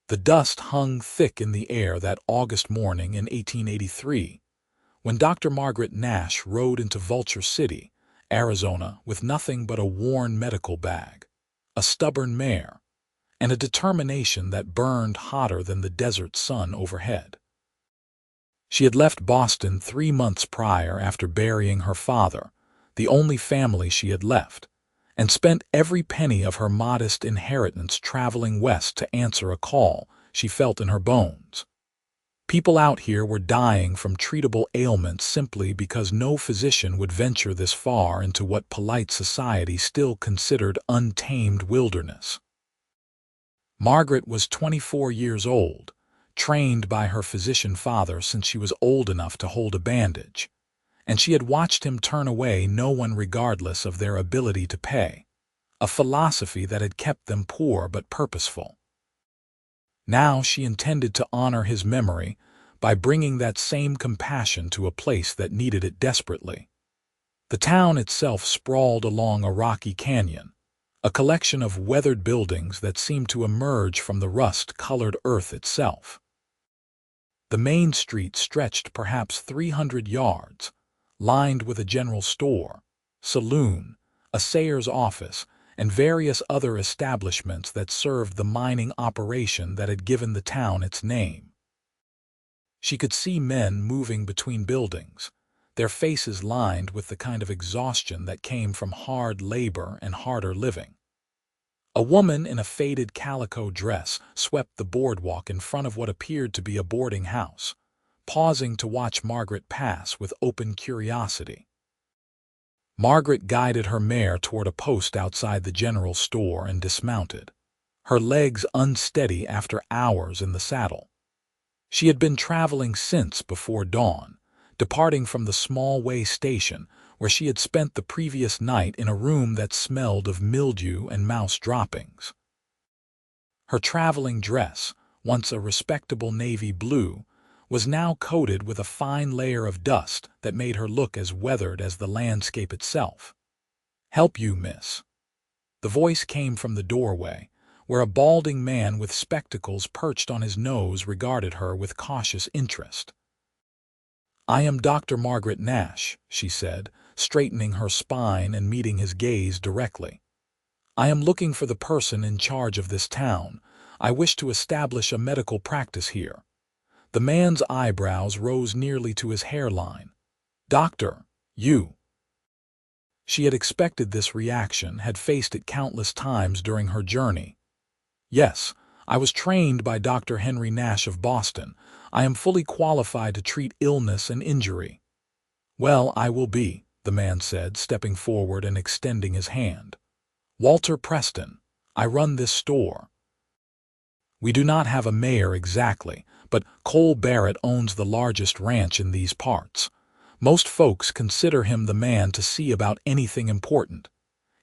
The dust hung thick in the air that August morning in 1883, when Dr. Margaret Nash rode into Vulture City, Arizona, with nothing but a worn medical bag, a stubborn mare, and a determination that burned hotter than the desert sun overhead. She had left Boston 3 months prior after burying her father, the only family she had left, and spent every penny of her modest inheritance traveling west to answer a call she felt in her bones. People out here were dying from treatable ailments simply because no physician would venture this far into what polite society still considered untamed wilderness. Margaret was 24 years old, trained by her physician father since she was old enough to hold a bandage, and she had watched him turn away no one regardless of their ability to pay, a philosophy that had kept them poor but purposeful. Now she intended to honor his memory by bringing that same compassion to a place that needed it desperately. The town itself sprawled along a rocky canyon, a collection of weathered buildings that seemed to emerge from the rust-colored earth itself. The main street stretched perhaps 300 yards, lined with a general store, saloon, a Sayer's office, and various other establishments that served the mining operation that had given the town its name. She could see men moving between buildings, their faces lined with the kind of exhaustion that came from hard labor and harder living. A woman in a faded calico dress swept the boardwalk in front of what appeared to be a boarding house, pausing to watch Margaret pass with open curiosity. Margaret guided her mare toward a post outside the general store and dismounted, her legs unsteady after hours in the saddle. She had been traveling since before dawn, departing from the small way station where she had spent the previous night in a room that smelled of mildew and mouse droppings. Her traveling dress, once a respectable navy blue, was now coated with a fine layer of dust that made her look as weathered as the landscape itself. "Help you, miss?" The voice came from the doorway, where a balding man with spectacles perched on his nose regarded her with cautious interest. "I am Dr. Margaret Nash," she said, straightening her spine and meeting his gaze directly. "I am looking for the person in charge of this town. I wish to establish a medical practice here." The man's eyebrows rose nearly to his hairline. "Doctor, you?" She had expected this reaction, had faced it countless times during her journey. "Yes, I was trained by Dr. Henry Nash of Boston. I am fully qualified to treat illness and injury." "Well, I will be," the man said, stepping forward and extending his hand. "Walter Preston. I run this store." "We do not have a mayor exactly, but Cole Barrett owns the largest ranch in these parts. Most folks consider him the man to see about anything important.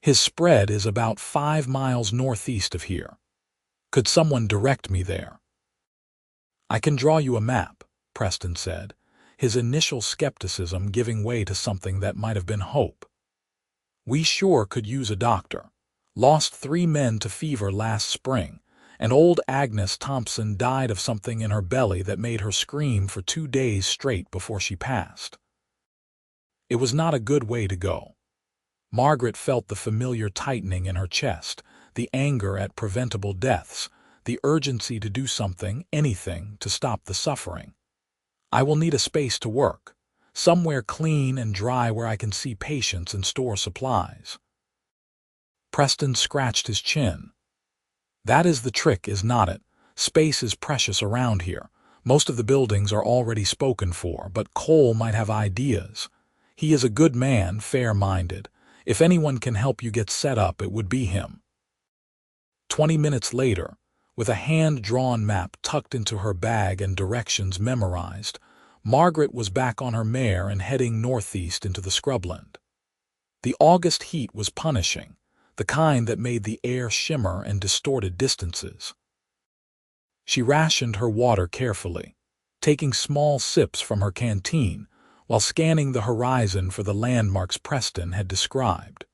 His spread is about 5 miles northeast of here. Could someone direct me there?" "I can draw you a map," Preston said, his initial skepticism giving way to something that might have been hope. "We sure could use a doctor. Lost 3 men to fever last spring, and old Agnes Thompson died of something in her belly that made her scream for 2 days straight before she passed." It was not a good way to go. Margaret felt the familiar tightening in her chest, the anger at preventable deaths, the urgency to do something, anything, to stop the suffering. "I will need a space to work, somewhere clean and dry where I can see patients and store supplies." Preston scratched his chin. "That is the trick, is not it? Space is precious around here. Most of the buildings are already spoken for, but Cole might have ideas. He is a good man, fair-minded. If anyone can help you get set up, it would be him." 20 minutes later, with a hand-drawn map tucked into her bag and directions memorized, Margaret was back on her mare and heading northeast into the scrubland. The August heat was punishing, the kind that made the air shimmer and distorted distances. She rationed her water carefully, taking small sips from her canteen while scanning the horizon for the landmarks Preston had described.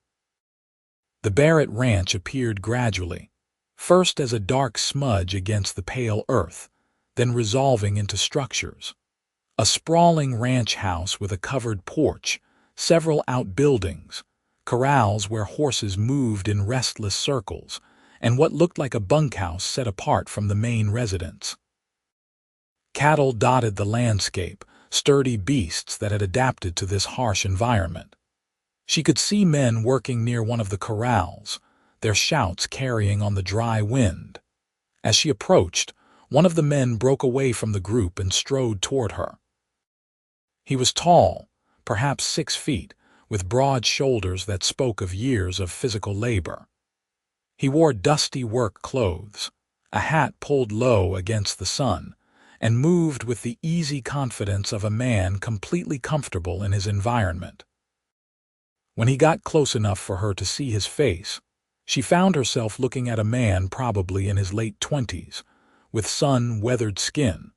The Barrett Ranch appeared gradually, first as a dark smudge against the pale earth, then resolving into structures. A sprawling ranch house with a covered porch, several outbuildings, corrals where horses moved in restless circles, and what looked like a bunkhouse set apart from the main residence. Cattle dotted the landscape, sturdy beasts that had adapted to this harsh environment. She could see men working near one of the corrals, their shouts carrying on the dry wind. As she approached, one of the men broke away from the group and strode toward her. He was tall, perhaps 6 feet, with broad shoulders that spoke of years of physical labor. He wore dusty work clothes, a hat pulled low against the sun, and moved with the easy confidence of a man completely comfortable in his environment. When he got close enough for her to see his face, she found herself looking at a man probably in his late 20s, with sun-weathered skin,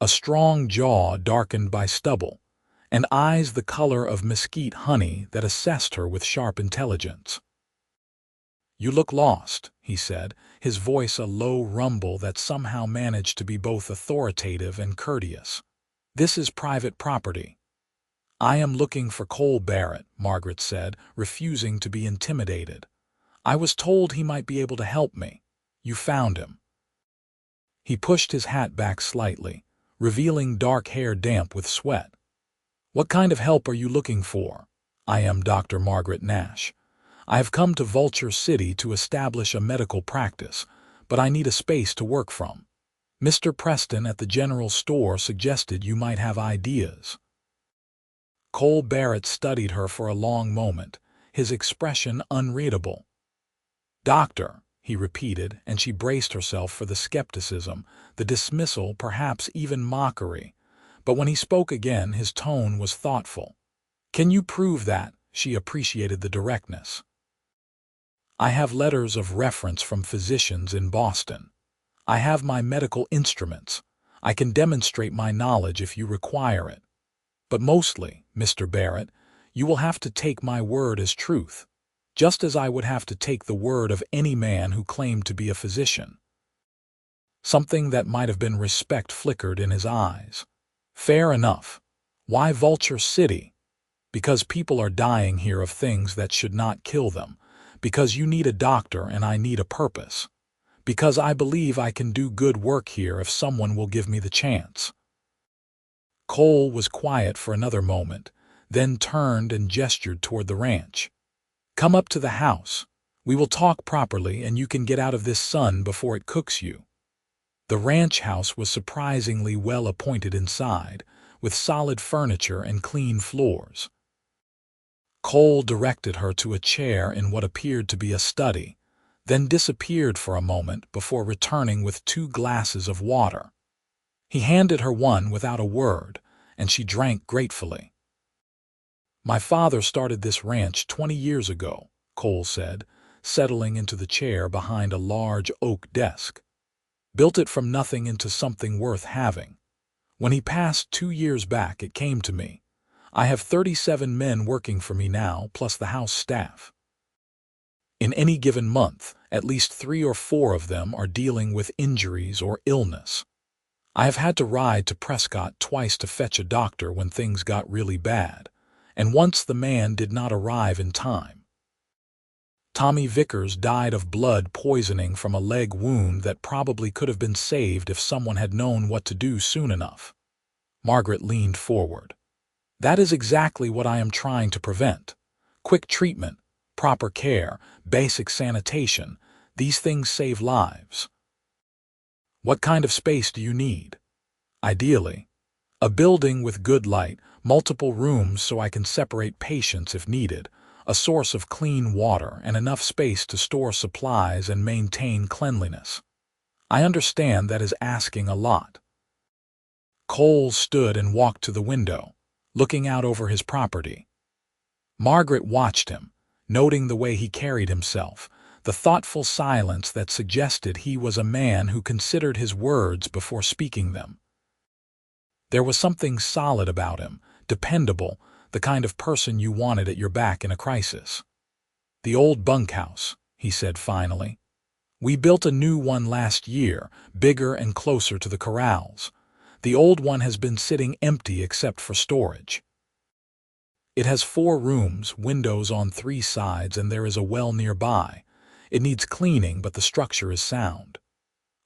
a strong jaw darkened by stubble, and eyes the color of mesquite honey that assessed her with sharp intelligence. "You look lost," he said, his voice a low rumble that somehow managed to be both authoritative and courteous. "This is private property." "I am looking for Cole Barrett," Margaret said, refusing to be intimidated. "I was told he might be able to help me. You found him." He pushed his hat back slightly, revealing dark hair damp with sweat. "What kind of help are you looking for?" "I am Dr. Margaret Nash. I have come to Vulture City to establish a medical practice, but I need a space to work from. Mr. Preston at the general store suggested you might have ideas." Cole Barrett studied her for a long moment, his expression unreadable. "Doctor," he repeated, and she braced herself for the skepticism, the dismissal, perhaps even mockery. But when he spoke again, his tone was thoughtful. "Can you prove that?" She appreciated the directness. "I have letters of reference from physicians in Boston. I have my medical instruments. I can demonstrate my knowledge if you require it. But mostly, Mr. Barrett, you will have to take my word as truth, just as I would have to take the word of any man who claimed to be a physician." Something that might have been respect flickered in his eyes. "Fair enough. Why Vulture City?" "Because people are dying here of things that should not kill them. Because you need a doctor and I need a purpose. Because I believe I can do good work here if someone will give me the chance." Cole was quiet for another moment, then turned and gestured toward the ranch. "Come up to the house. We will talk properly and you can get out of this sun before it cooks you." The ranch house was surprisingly well appointed inside, with solid furniture and clean floors. Cole directed her to a chair in what appeared to be a study, then disappeared for a moment before returning with 2 glasses of water. He handed her one without a word, and she drank gratefully. "My father started this ranch 20 years ago," Cole said, settling into the chair behind a large oak desk. "Built it from nothing into something worth having. When he passed 2 years back, it came to me. I have 37 men working for me now, plus the house staff. In any given month, at least 3 or 4 of them are dealing with injuries or illness. I have had to ride to Prescott twice to fetch a doctor when things got really bad, and once the man did not arrive in time. Tommy Vickers died of blood poisoning from a leg wound that probably could have been saved if someone had known what to do soon enough." Margaret leaned forward. "That is exactly what I am trying to prevent. Quick treatment, proper care, basic sanitation, these things save lives." "What kind of space do you need?" "Ideally, a building with good light, multiple rooms so I can separate patients if needed, a source of clean water, and enough space to store supplies and maintain cleanliness. I understand that is asking a lot." Cole stood and walked to the window, looking out over his property. Margaret watched him, noting the way he carried himself, the thoughtful silence that suggested he was a man who considered his words before speaking them. There was something solid about him, dependable, the kind of person you wanted at your back in a crisis. "The old bunkhouse," he said finally. We built a new one last year, bigger and closer to the corrals. The old one has been sitting empty except for storage. It has 4 rooms, windows on 3 sides, and there is a well nearby. It needs cleaning, but the structure is sound.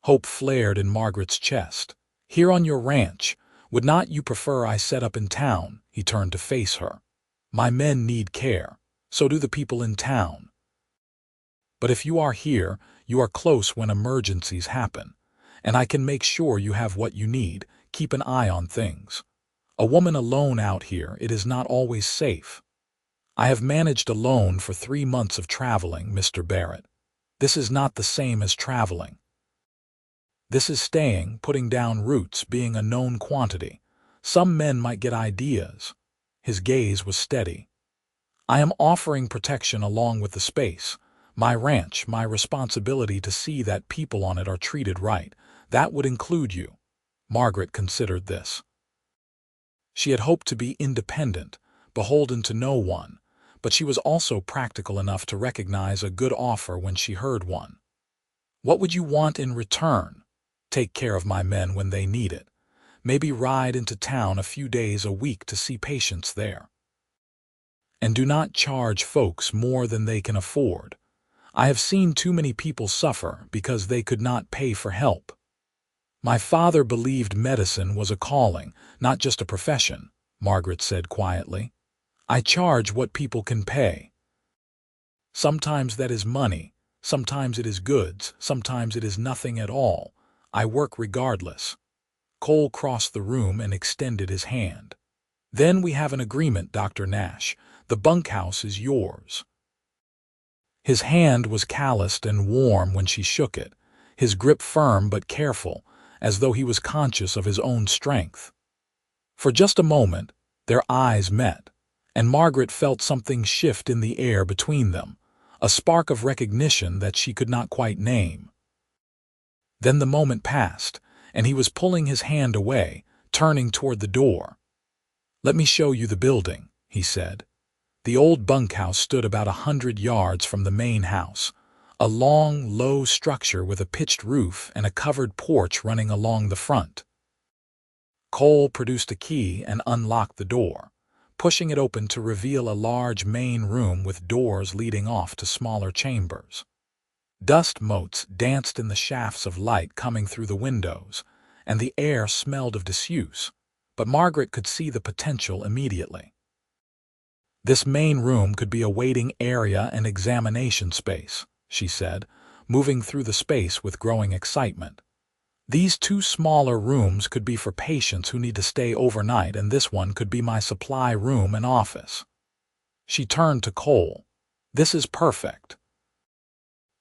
Hope flared in Margaret's chest. Here on your ranch, would not you prefer I set up in town? He turned to face her. My men need care. So do the people in town. But if you are here, you are close when emergencies happen. And I can make sure you have what you need. Keep an eye on things. A woman alone out here, it is not always safe. I have managed alone for 3 months of traveling, Mr. Barrett. This is not the same as traveling. This is staying, putting down roots, being a known quantity. Some men might get ideas. His gaze was steady. I am offering protection along with the space. My ranch, my responsibility to see that people on it are treated right. That would include you. Margaret considered this. She had hoped to be independent, beholden to no one, but she was also practical enough to recognize a good offer when she heard one. What would you want in return? Take care of my men when they need it. Maybe ride into town a few days a week to see patients there. And do not charge folks more than they can afford. I have seen too many people suffer because they could not pay for help. My father believed medicine was a calling, not just a profession, Margaret said quietly. I charge what people can pay. Sometimes that is money, sometimes it is goods, sometimes it is nothing at all. I work regardless. Cole crossed the room and extended his hand. Then we have an agreement, Dr. Nash. The bunkhouse is yours. His hand was calloused and warm when she shook it, his grip firm but careful, as though he was conscious of his own strength. For just a moment, their eyes met, and Margaret felt something shift in the air between them, a spark of recognition that she could not quite name. Then the moment passed, and he was pulling his hand away, turning toward the door. Let me show you the building, he said. The old bunkhouse stood about 100 yards from the main house, a long, low structure with a pitched roof and a covered porch running along the front. Cole produced a key and unlocked the door, pushing it open to reveal a large main room with doors leading off to smaller chambers. Dust motes danced in the shafts of light coming through the windows, and the air smelled of disuse, but Margaret could see the potential immediately. This main room could be a waiting area and examination space, she said, moving through the space with growing excitement. These 2 smaller rooms could be for patients who need to stay overnight, and this one could be my supply room and office. She turned to Cole. This is perfect.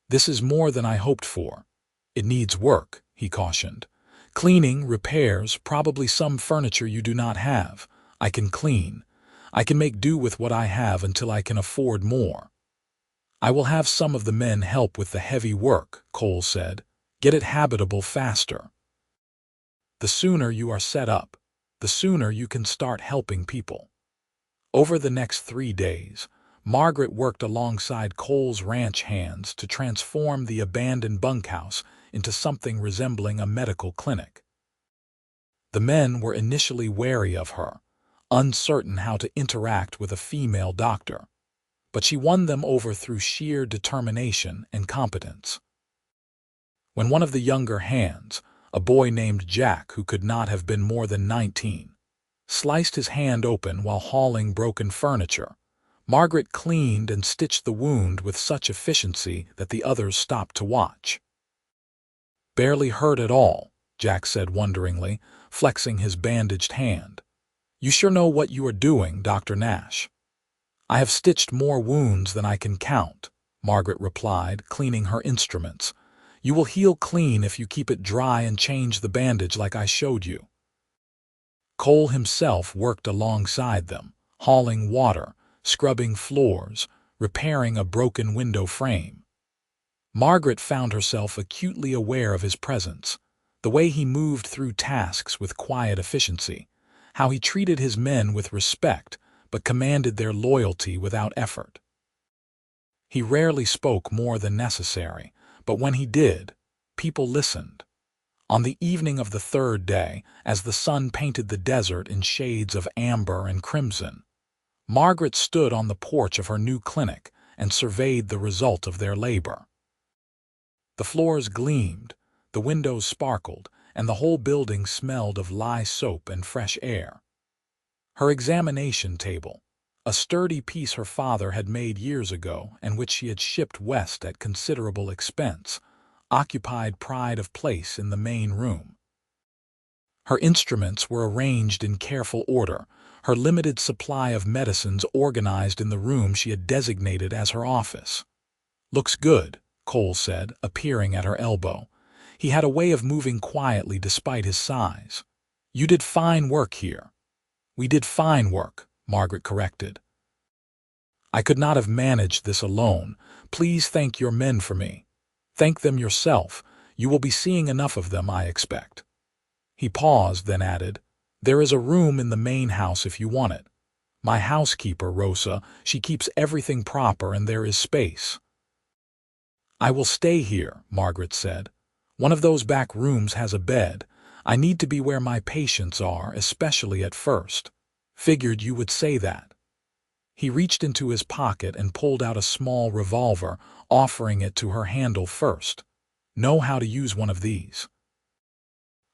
This is more than I hoped for. It needs work, he cautioned. Cleaning, repairs, probably some furniture you do not have. I can clean. I can make do with what I have until I can afford more. I will have some of the men help with the heavy work, Cole said. Get it habitable faster. The sooner you are set up, the sooner you can start helping people. Over the next 3 days, Margaret worked alongside Cole's ranch hands to transform the abandoned bunkhouse into something resembling a medical clinic. The men were initially wary of her, uncertain how to interact with a female doctor, but she won them over through sheer determination and competence. When one of the younger hands, a boy named Jack who could not have been more than 19, sliced his hand open while hauling broken furniture, Margaret cleaned and stitched the wound with such efficiency that the others stopped to watch. Barely hurt at all, Jack said wonderingly, flexing his bandaged hand. You sure know what you are doing, Dr. Nash. I have stitched more wounds than I can count, Margaret replied, cleaning her instruments. You will heal clean if you keep it dry and change the bandage like I showed you. Cole himself worked alongside them, hauling water, scrubbing floors, repairing a broken window frame. Margaret found herself acutely aware of his presence, the way he moved through tasks with quiet efficiency, how he treated his men with respect but commanded their loyalty without effort. He rarely spoke more than necessary, But when he did, people listened. On the evening of the third day, as the sun painted the desert in shades of amber and crimson, Margaret stood on the porch of her new clinic and surveyed the result of their labor. The floors gleamed, the windows sparkled, and the whole building smelled of lye soap and fresh air. Her examination table, a sturdy piece her father had made years ago and which she had shipped west at considerable expense, occupied pride of place in the main room. Her instruments were arranged in careful order, her limited supply of medicines organized in the room she had designated as her office. "Looks good," Cole said, appearing at her elbow. He had a way of moving quietly despite his size. "You did fine work here." "We did fine work," Margaret corrected. "I could not have managed this alone. Please thank your men for me. Thank them yourself. You will be seeing enough of them, I expect." He paused, then added, "There is a room in the main house if you want it. My housekeeper, Rosa, she keeps everything proper and there is space." "I will stay here," Margaret said. "One of those back rooms has a bed. I need to be where my patients are, especially at first. Figured you would say that." He reached into his pocket and pulled out a small revolver, offering it to her handle first. "Know how to use one of these."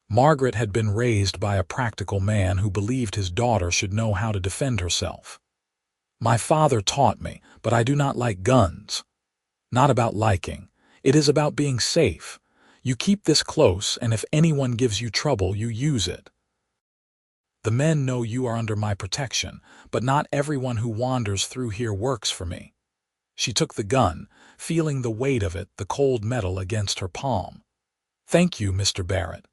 Margaret had been raised by a practical man who believed his daughter should know how to defend herself. "My father taught me, but I do not like guns." "Not about liking. It is about being safe. You keep this close, and if anyone gives you trouble, you use it. The men know you are under my protection, but not everyone who wanders through here works for me." She took the gun, feeling the weight of it, the cold metal against her palm. "Thank you, Mr. Barrett."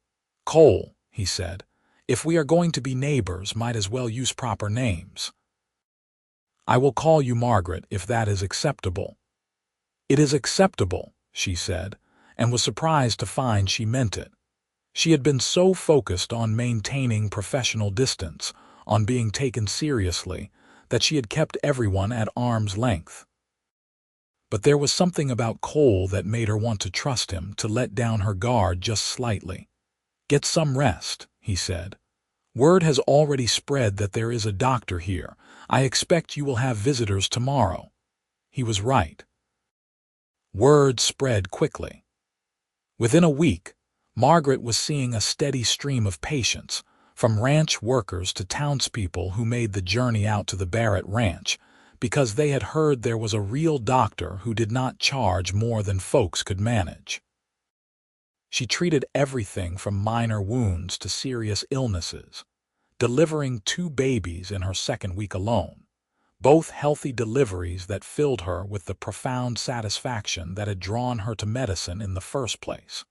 "Cole," he said. "If we are going to be neighbors, might as well use proper names." "I will call you Margaret, if that is acceptable." "It is acceptable," she said, and was surprised to find she meant it. She had been so focused on maintaining professional distance, on being taken seriously, that she had kept everyone at arm's length. But there was something about Cole that made her want to trust him, to let down her guard just slightly. "Get some rest," he said. "Word has already spread that there is a doctor here. I expect you will have visitors tomorrow." He was right. Word spread quickly. Within a week, Margaret was seeing a steady stream of patients, from ranch workers to townspeople who made the journey out to the Barrett ranch, because they had heard there was a real doctor who did not charge more than folks could manage. She treated everything from minor wounds to serious illnesses, delivering 2 babies in her second week alone, both healthy deliveries that filled her with the profound satisfaction that had drawn her to medicine in the first place.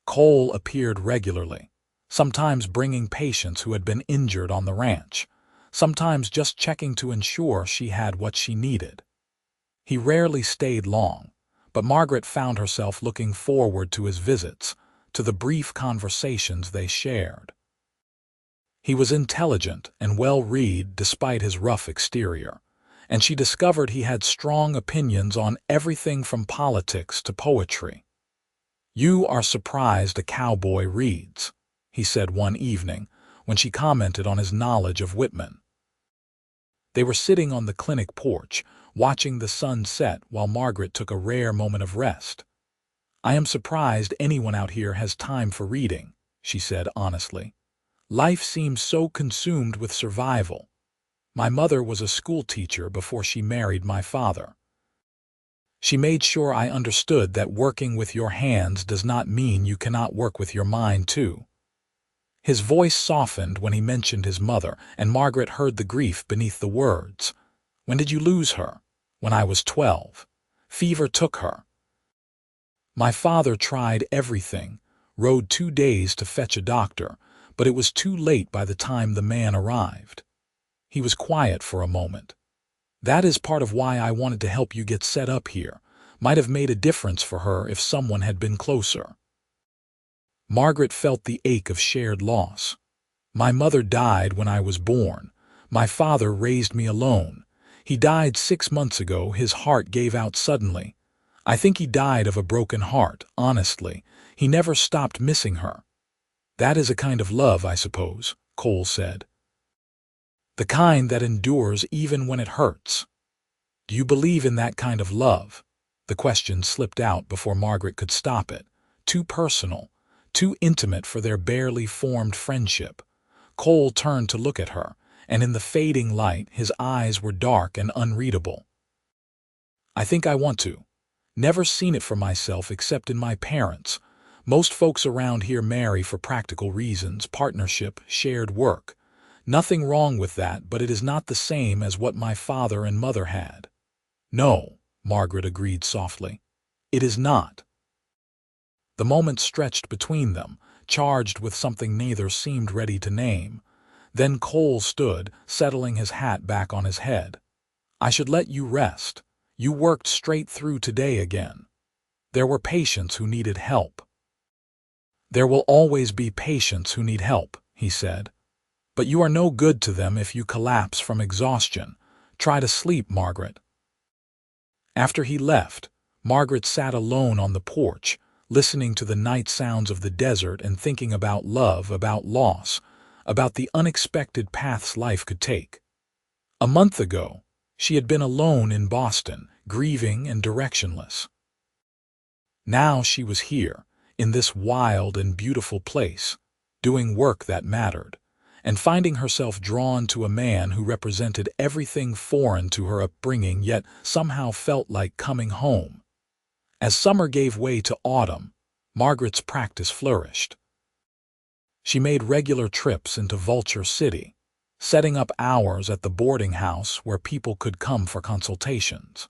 Cole appeared regularly, sometimes bringing patients who had been injured on the ranch, sometimes just checking to ensure she had what she needed. He rarely stayed long, but Margaret found herself looking forward to his visits, to the brief conversations they shared. He was intelligent and well-read despite his rough exterior, and she discovered he had strong opinions on everything from politics to poetry. "You are surprised a cowboy reads," he said one evening when she commented on his knowledge of Whitman. They were sitting on the clinic porch, watching the sun set while Margaret took a rare moment of rest. "I am surprised anyone out here has time for reading," she said honestly. "Life seems so consumed with survival. My mother was a school teacher before she married my father. She made sure I understood that working with your hands does not mean you cannot work with your mind too." His voice softened when he mentioned his mother, and Margaret heard the grief beneath the words. "When did you lose her?" "When I was 12. Fever took her. My father tried everything, rode 2 days to fetch a doctor, but it was too late by the time the man arrived." He was quiet for a moment. "That is part of why I wanted to help you get set up here. Might have made a difference for her if someone had been closer." Margaret felt the ache of shared loss. "My mother died when I was born. My father raised me alone. He died 6 months ago. His heart gave out suddenly. I think he died of a broken heart, honestly. He never stopped missing her. That is a kind of love, I suppose, Cole said. The kind that endures even when it hurts. Do you believe in that kind of love? The question slipped out before Margaret could stop it. Too personal, too intimate for their barely formed friendship. Cole turned to look at her, and in the fading light his eyes were dark and unreadable. I think I want to. Never seen it for myself except in my parents. Most folks around here marry for practical reasons, partnership, shared work. Nothing wrong with that, but it is not the same as what my father and mother had. No, Margaret agreed softly. It is not. The moment stretched between them, charged with something neither seemed ready to name. Then Cole stood, settling his hat back on his head. I should let you rest. You worked straight through today again. There were patients who needed help. There will always be patients who need help, he said. But you are no good to them if you collapse from exhaustion. Try to sleep, Margaret. After he left, Margaret sat alone on the porch, listening to the night sounds of the desert and thinking about love, about loss, about the unexpected paths life could take. A month ago, she had been alone in Boston, grieving and directionless. Now she was here, in this wild and beautiful place, doing work that mattered, and finding herself drawn to a man who represented everything foreign to her upbringing yet somehow felt like coming home. As summer gave way to autumn, Margaret's practice flourished. She made regular trips into Vulture City, setting up hours at the boarding house where people could come for consultations.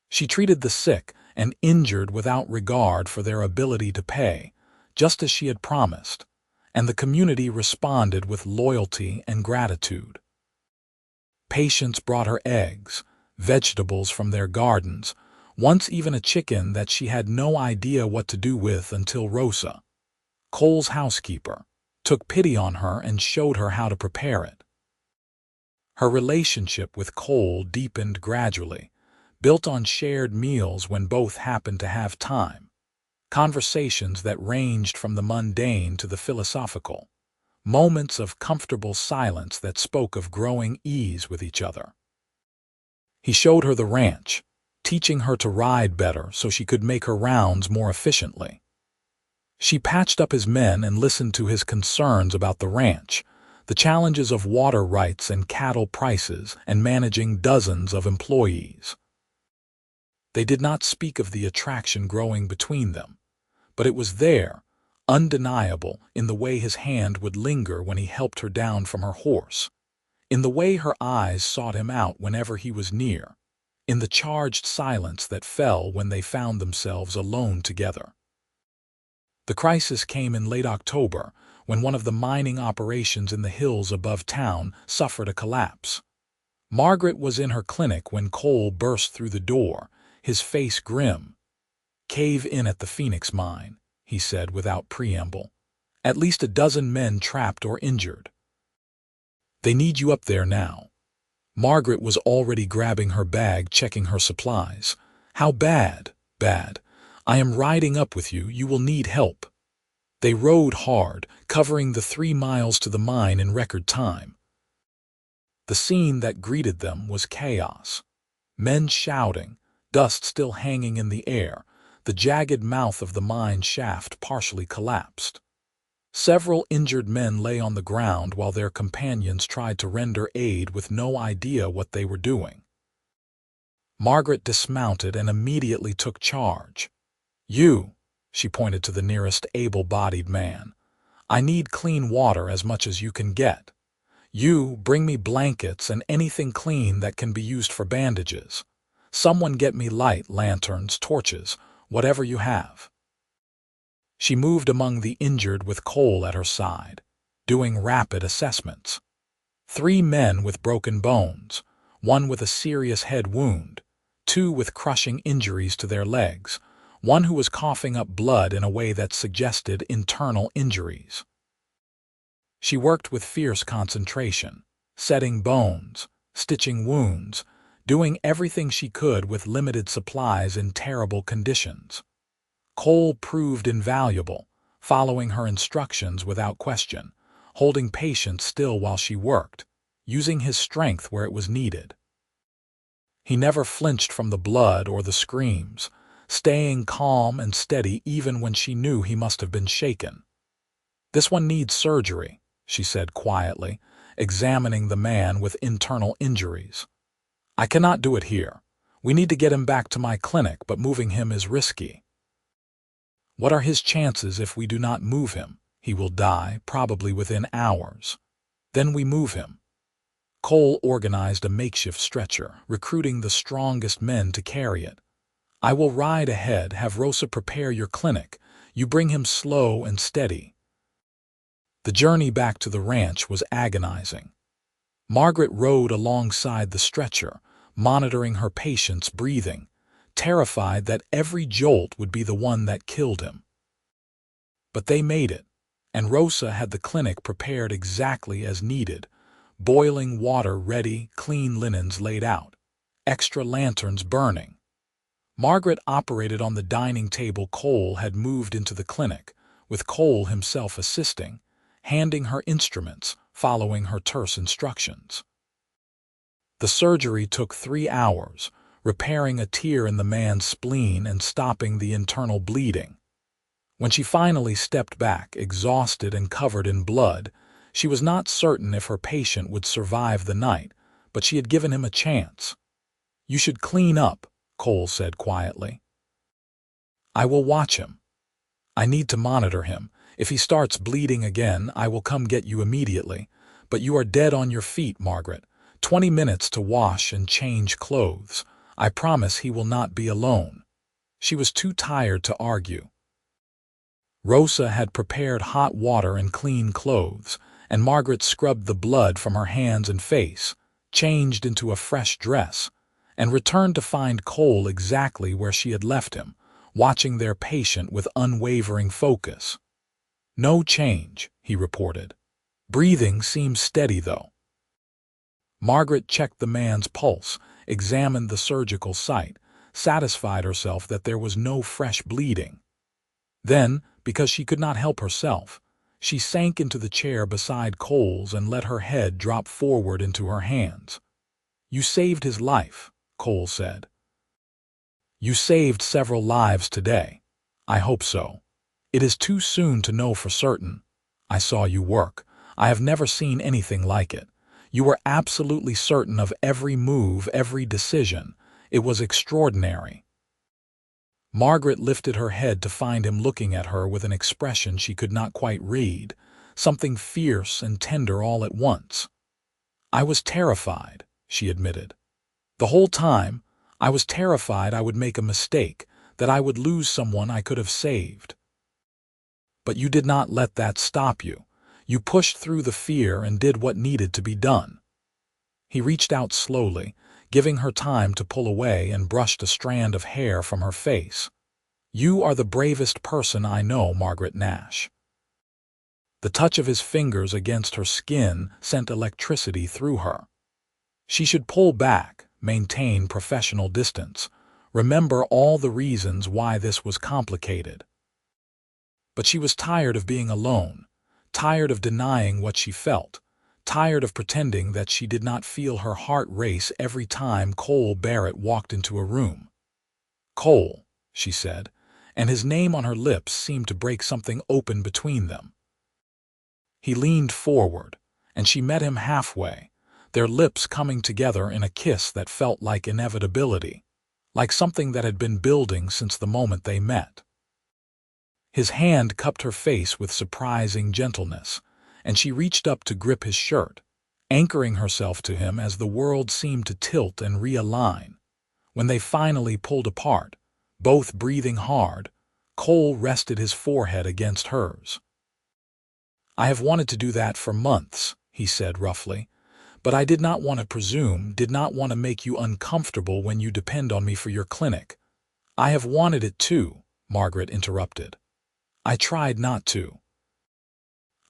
She treated the sick and injured without regard for their ability to pay, just as she had promised, and the community responded with loyalty and gratitude. Patients brought her eggs, vegetables from their gardens, once even a chicken that she had no idea what to do with until Rosa, Cole's housekeeper, took pity on her and showed her how to prepare it. Her relationship with Cole deepened gradually, built on shared meals when both happened to have time, conversations that ranged from the mundane to the philosophical, moments of comfortable silence that spoke of growing ease with each other. He showed her the ranch, teaching her to ride better so she could make her rounds more efficiently. She patched up his men and listened to his concerns about the ranch, the challenges of water rights and cattle prices and managing dozens of employees. They did not speak of the attraction growing between them, but it was there, undeniable, in the way his hand would linger when he helped her down from her horse, in the way her eyes sought him out whenever he was near, in the charged silence that fell when they found themselves alone together. The crisis came in late October, when one of the mining operations in the hills above town suffered a collapse. Margaret was in her clinic when Cole burst through the door, his face grim. "Cave in at the Phoenix mine," he said without preamble. "At least a dozen men trapped or injured. They need you up there now." Margaret was already grabbing her bag, checking her supplies. "How bad?" "Bad. I am riding up with you. You will need help." They rode hard, covering the 3 miles to the mine in record time. The scene that greeted them was chaos. Men shouting, dust still hanging in the air, the jagged mouth of the mine shaft partially collapsed. Several injured men lay on the ground while their companions tried to render aid with no idea what they were doing. Margaret dismounted and immediately took charge. "You," she pointed to the nearest able-bodied man, "I need clean water as much as you can get. You bring me blankets and anything clean that can be used for bandages. Someone get me light, lanterns, torches, whatever you have." She moved among the injured with Cole at her side, doing rapid assessments. 3 men with broken bones, 1 with a serious head wound, 2 with crushing injuries to their legs, 1 who was coughing up blood in a way that suggested internal injuries. She worked with fierce concentration, setting bones, stitching wounds, doing everything she could with limited supplies in terrible conditions. Cole proved invaluable, following her instructions without question, holding patients still while she worked, using his strength where it was needed. He never flinched from the blood or the screams, staying calm and steady even when she knew he must have been shaken. "This one needs surgery," she said quietly, examining the man with internal injuries. "I cannot do it here. We need to get him back to my clinic, but moving him is risky." "What are his chances if we do not move him? He will die, probably within hours. Then we move him." Cole organized a makeshift stretcher, recruiting the strongest men to carry it. "I will ride ahead, have Rosa prepare your clinic. You bring him slow and steady." The journey back to the ranch was agonizing. Margaret rode alongside the stretcher, monitoring her patient's breathing, terrified that every jolt would be the one that killed him. But they made it, and Rosa had the clinic prepared exactly as needed, boiling water ready, clean linens laid out, extra lanterns burning. Margaret operated on the dining table Cole had moved into the clinic, with Cole himself assisting, handing her instruments, following her terse instructions. The surgery took 3 hours, repairing a tear in the man's spleen and stopping the internal bleeding. When she finally stepped back, exhausted and covered in blood, she was not certain if her patient would survive the night, but she had given him a chance. "You should clean up," Cole said quietly. "I will watch him. I need to monitor him. If he starts bleeding again, I will come get you immediately. But you are dead on your feet, Margaret. 20 minutes to wash and change clothes. I promise he will not be alone." She was too tired to argue. Rosa had prepared hot water and clean clothes, and Margaret scrubbed the blood from her hands and face, changed into a fresh dress, and returned to find Cole exactly where she had left him, watching their patient with unwavering focus. "No change," he reported. "Breathing seems steady, though." Margaret checked the man's pulse, examined the surgical site, satisfied herself that there was no fresh bleeding. Then, because she could not help herself, she sank into the chair beside Cole's and let her head drop forward into her hands. "You saved his life," Cole said. "You saved several lives today. I hope so. It is too soon to know for certain. I saw you work. I have never seen anything like it. You were absolutely certain of every move, every decision. It was extraordinary." Margaret lifted her head to find him looking at her with an expression she could not quite read, something fierce and tender all at once. "I was terrified," she admitted. "The whole time, I was terrified I would make a mistake, that I would lose someone I could have saved. But you did not let that stop you. You pushed through the fear and did what needed to be done." He reached out slowly, giving her time to pull away, and brushed a strand of hair from her face. "You are the bravest person I know, Margaret Nash." The touch of his fingers against her skin sent electricity through her. She should pull back, maintain professional distance, remember all the reasons why this was complicated. But she was tired of being alone, tired of denying what she felt, tired of pretending that she did not feel her heart race every time Cole Barrett walked into a room. "Cole," she said, and his name on her lips seemed to break something open between them. He leaned forward, and she met him halfway, their lips coming together in a kiss that felt like inevitability, like something that had been building since the moment they met. His hand cupped her face with surprising gentleness, and she reached up to grip his shirt, anchoring herself to him as the world seemed to tilt and realign. When they finally pulled apart, both breathing hard, Cole rested his forehead against hers. "I have wanted to do that for months," he said roughly, "but I did not want to presume, did not want to make you uncomfortable when you depend on me for your clinic." "I have wanted it too," Margaret interrupted. "I tried not to.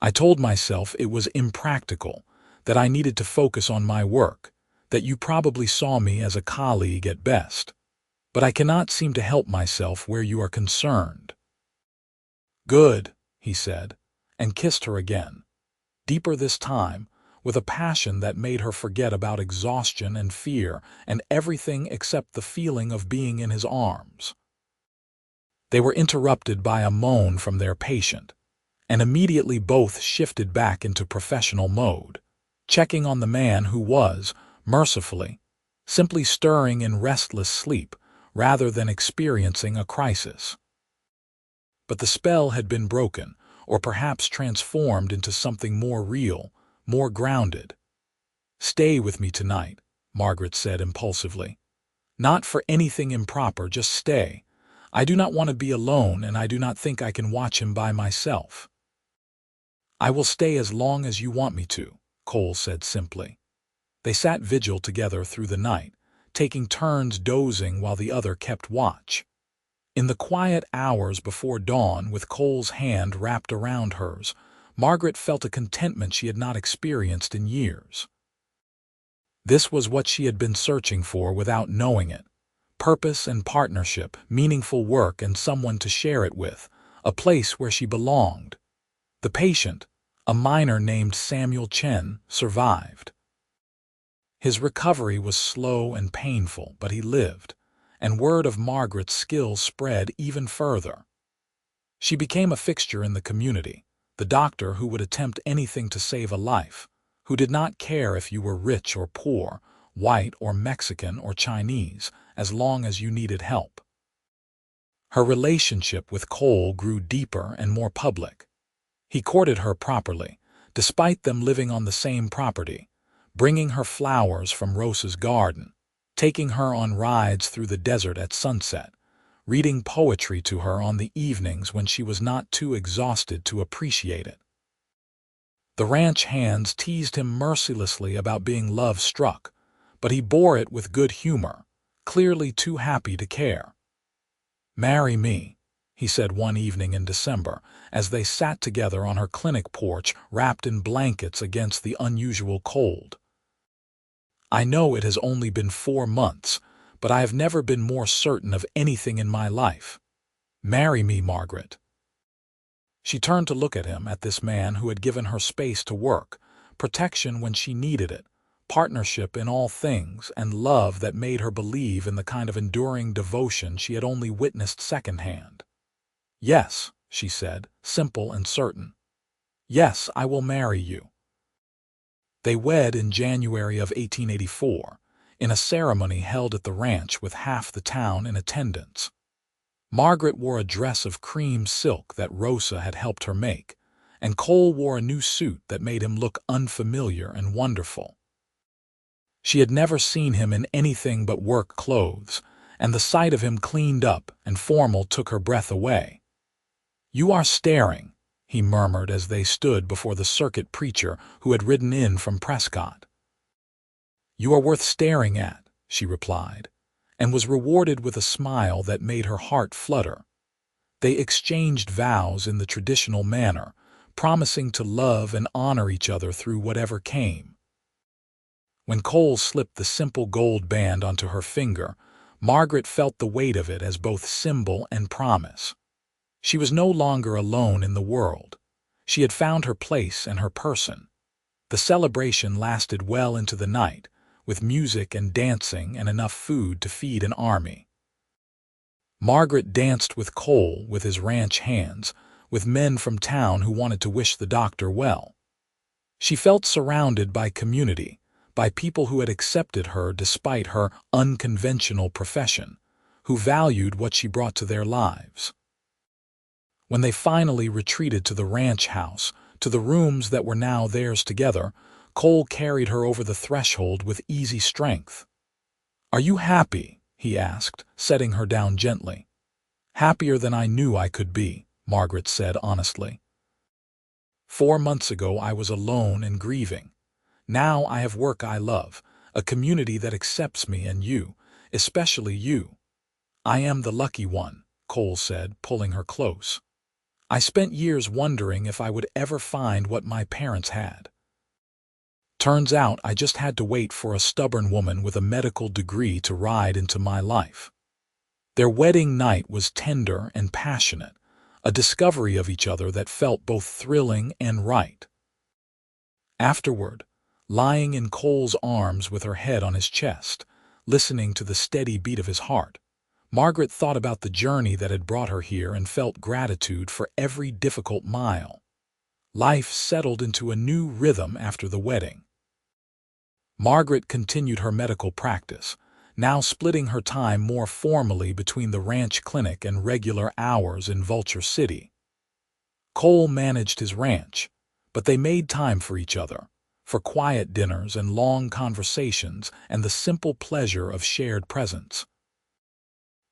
I told myself it was impractical, that I needed to focus on my work, that you probably saw me as a colleague at best. But I cannot seem to help myself where you are concerned." "Good," he said, and kissed her again, deeper this time, with a passion that made her forget about exhaustion and fear and everything except the feeling of being in his arms. They were interrupted by a moan from their patient, and immediately both shifted back into professional mode, checking on the man who was, mercifully, simply stirring in restless sleep rather than experiencing a crisis. But the spell had been broken, or perhaps transformed into something more real, more grounded. "Stay with me tonight," Margaret said impulsively. "Not for anything improper, just stay. I do not want to be alone, and I do not think I can watch him by myself." "I will stay as long as you want me to," Cole said simply. They sat vigil together through the night, taking turns dozing while the other kept watch. In the quiet hours before dawn, with Cole's hand wrapped around hers, Margaret felt a contentment she had not experienced in years. This was what she had been searching for without knowing it: purpose and partnership, meaningful work and someone to share it with, a place where she belonged. The patient, a miner named Samuel Chen, survived. His recovery was slow and painful, but he lived, and word of Margaret's skill spread even further. She became a fixture in the community, the doctor who would attempt anything to save a life, who did not care if you were rich or poor, white or Mexican or Chinese, as long as you needed help. Her relationship with Cole grew deeper and more public. He courted her properly, despite them living on the same property, bringing her flowers from Rosa's garden, taking her on rides through the desert at sunset, reading poetry to her on the evenings when she was not too exhausted to appreciate it. The ranch hands teased him mercilessly about being love-struck, but he bore it with good humor, clearly too happy to care. "Marry me," he said one evening in December, as they sat together on her clinic porch wrapped in blankets against the unusual cold. "I know it has only been 4 months, but I have never been more certain of anything in my life. Marry me, Margaret." She turned to look at him, at this man who had given her space to work, protection when she needed it, partnership in all things, and love that made her believe in the kind of enduring devotion she had only witnessed secondhand. "Yes," she said, simple and certain. "Yes, I will marry you." They wed in January of 1884, in a ceremony held at the ranch with half the town in attendance. Margaret wore a dress of cream silk that Rosa had helped her make, and Cole wore a new suit that made him look unfamiliar and wonderful. She had never seen him in anything but work clothes, and the sight of him cleaned up and formal took her breath away. "You are staring," he murmured as they stood before the circuit preacher who had ridden in from Prescott. "You are worth staring at," she replied, and was rewarded with a smile that made her heart flutter. They exchanged vows in the traditional manner, promising to love and honor each other through whatever came. When Cole slipped the simple gold band onto her finger, Margaret felt the weight of it as both symbol and promise. She was no longer alone in the world. She had found her place and her person. The celebration lasted well into the night, with music and dancing and enough food to feed an army. Margaret danced with Cole with his ranch hands, with men from town who wanted to wish the doctor well. She felt surrounded by community, by people who had accepted her despite her unconventional profession, who valued what she brought to their lives. When they finally retreated to the ranch house, to the rooms that were now theirs together, Cole carried her over the threshold with easy strength. "Are you happy?" he asked, setting her down gently. "Happier than I knew I could be," Margaret said honestly. 4 months ago I was alone and grieving. Now I have work I love, a community that accepts me and you, especially you. I am the lucky one," Cole said, pulling her close. "I spent years wondering if I would ever find what my parents had." Turns out I just had to wait for a stubborn woman with a medical degree to ride into my life. Their wedding night was tender and passionate, a discovery of each other that felt both thrilling and right. Afterward, lying in Cole's arms with her head on his chest, listening to the steady beat of his heart, Margaret thought about the journey that had brought her here and felt gratitude for every difficult mile. Life settled into a new rhythm after the wedding. Margaret continued her medical practice, now splitting her time more formally between the ranch clinic and regular hours in Vulture City. Cole managed his ranch, but they made time for each other, for quiet dinners and long conversations and the simple pleasure of shared presence.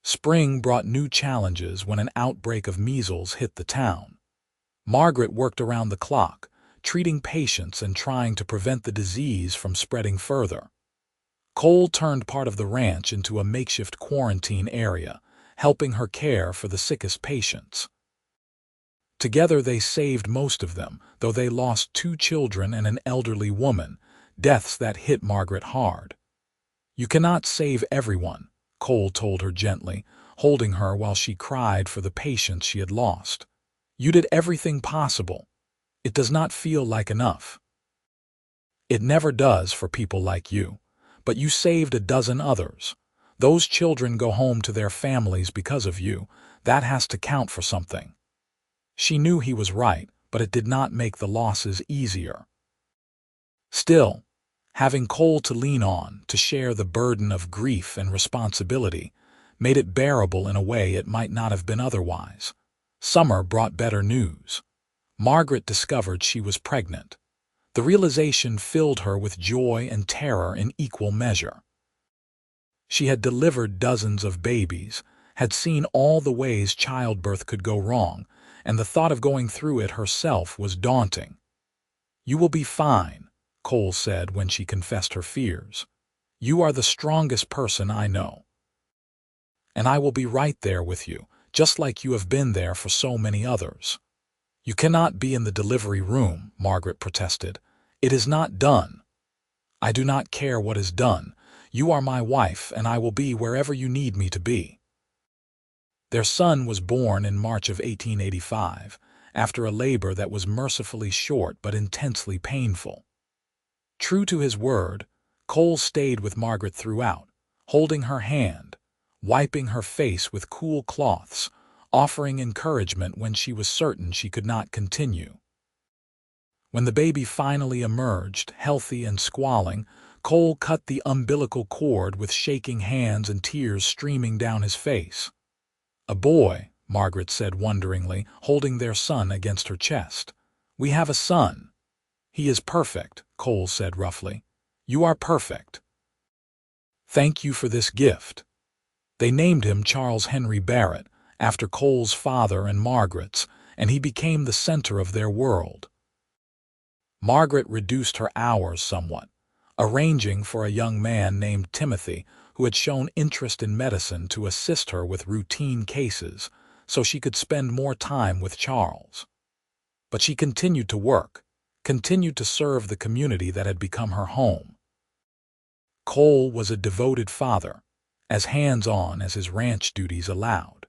Spring brought new challenges when an outbreak of measles hit the town. Margaret worked around the clock, treating patients and trying to prevent the disease from spreading further. Cole turned part of the ranch into a makeshift quarantine area, helping her care for the sickest patients. Together they saved most of them, though they lost 2 children and an elderly woman, deaths that hit Margaret hard. "You cannot save everyone," Cole told her gently, holding her while she cried for the patients she had lost. "You did everything possible. It does not feel like enough. It never does for people like you. But you saved a dozen others. Those children go home to their families because of you. That has to count for something." She knew he was right, but it did not make the losses easier. Still, having Cole to lean on, to share the burden of grief and responsibility, made it bearable in a way it might not have been otherwise. Summer brought better news. Margaret discovered she was pregnant. The realization filled her with joy and terror in equal measure. She had delivered dozens of babies, had seen all the ways childbirth could go wrong, and the thought of going through it herself was daunting. "You will be fine," Cole said when she confessed her fears. "You are the strongest person I know. And I will be right there with you, just like you have been there for so many others." "You cannot be in the delivery room," Margaret protested. "It is not done." "I do not care what is done. You are my wife, and I will be wherever you need me to be." Their son was born in March of 1885, after a labor that was mercifully short but intensely painful. True to his word, Cole stayed with Margaret throughout, holding her hand, wiping her face with cool cloths, offering encouragement when she was certain she could not continue. When the baby finally emerged, healthy and squalling, Cole cut the umbilical cord with shaking hands and tears streaming down his face. "A boy," Margaret said wonderingly, holding their son against her chest. "We have a son." "He is perfect," Cole said roughly. "You are perfect. Thank you for this gift." They named him Charles Henry Barrett, after Cole's father and Margaret's, and he became the center of their world. Margaret reduced her hours somewhat, arranging for a young man named Timothy, who had shown interest in medicine, to assist her with routine cases, so she could spend more time with Charles. But she continued to work, continued to serve the community that had become her home. Cole was a devoted father, as hands-on as his ranch duties allowed.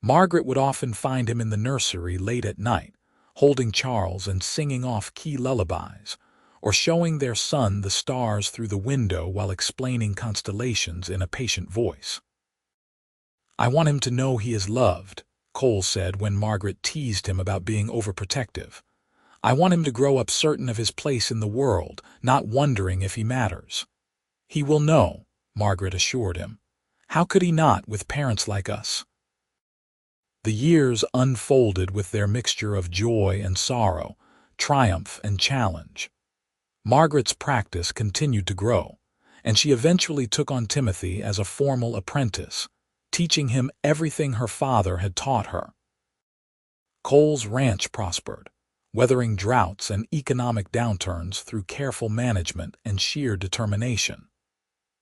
Margaret would often find him in the nursery late at night, holding Charles and singing off key lullabies, or showing their son the stars through the window while explaining constellations in a patient voice. "I want him to know he is loved," Cole said when Margaret teased him about being overprotective. "I want him to grow up certain of his place in the world, not wondering if he matters." "He will know," Margaret assured him. "How could he not, with parents like us?" The years unfolded with their mixture of joy and sorrow, triumph and challenge. Margaret's practice continued to grow, and she eventually took on Timothy as a formal apprentice, teaching him everything her father had taught her. Cole's ranch prospered, weathering droughts and economic downturns through careful management and sheer determination.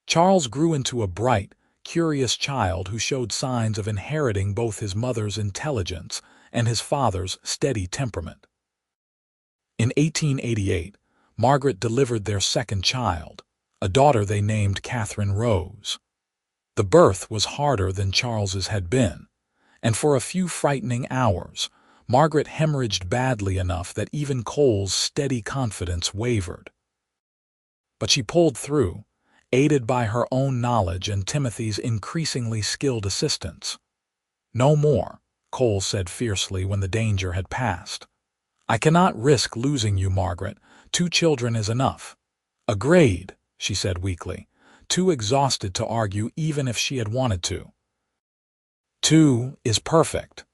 Charles grew into a bright, curious child who showed signs of inheriting both his mother's intelligence and his father's steady temperament. In 1888, Margaret delivered their second child, a daughter they named Catherine Rose. The birth was harder than Charles's had been, and for a few frightening hours, Margaret hemorrhaged badly enough that even Cole's steady confidence wavered. But she pulled through, aided by her own knowledge and Timothy's increasingly skilled assistance. "No more," Cole said fiercely when the danger had passed. "I cannot risk losing you, Margaret. 2 children is enough." "Agreed," she said weakly, too exhausted to argue even if she had wanted to. 2 is perfect."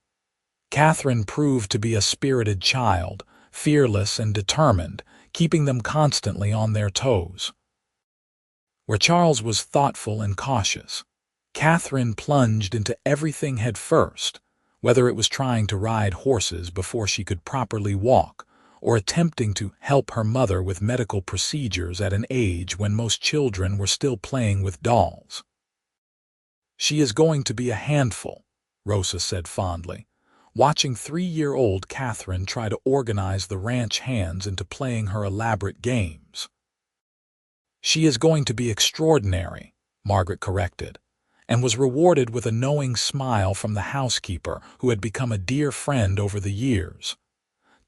Catherine proved to be a spirited child, fearless and determined, keeping them constantly on their toes. Where Charles was thoughtful and cautious, Catherine plunged into everything head first, whether it was trying to ride horses before she could properly walk, or attempting to help her mother with medical procedures at an age when most children were still playing with dolls. "She is going to be a handful," Rosa said fondly, watching 3-year-old Catherine try to organize the ranch hands into playing her elaborate games. "She is going to be extraordinary," Margaret corrected, and was rewarded with a knowing smile from the housekeeper who had become a dear friend over the years.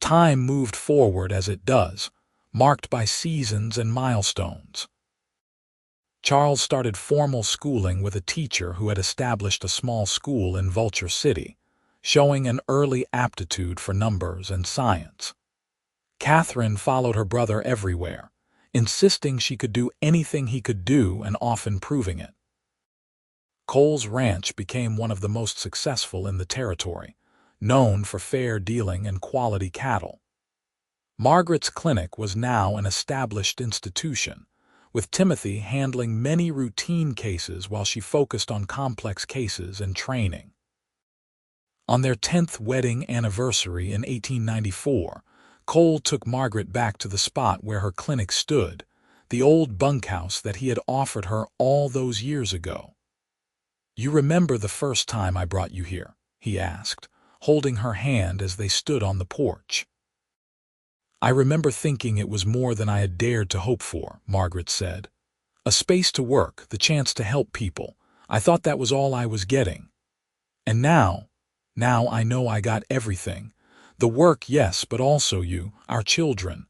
Time moved forward as it does, marked by seasons and milestones. Charles started formal schooling with a teacher who had established a small school in Vulture City, showing an early aptitude for numbers and science. Catherine followed her brother everywhere, insisting she could do anything he could do and often proving it. Cole's ranch became one of the most successful in the territory, known for fair dealing and quality cattle. Margaret's clinic was now an established institution, with Timothy handling many routine cases while she focused on complex cases and training. On their 10th wedding anniversary in 1894, Cole took Margaret back to the spot where her clinic stood, the old bunkhouse that he had offered her all those years ago. "You remember the first time I brought you here?" he asked, holding her hand as they stood on the porch. "I remember thinking it was more than I had dared to hope for," Margaret said. "A space to work, the chance to help people. I thought that was all I was getting. And now I know I got everything. The work, yes, but also you, our children.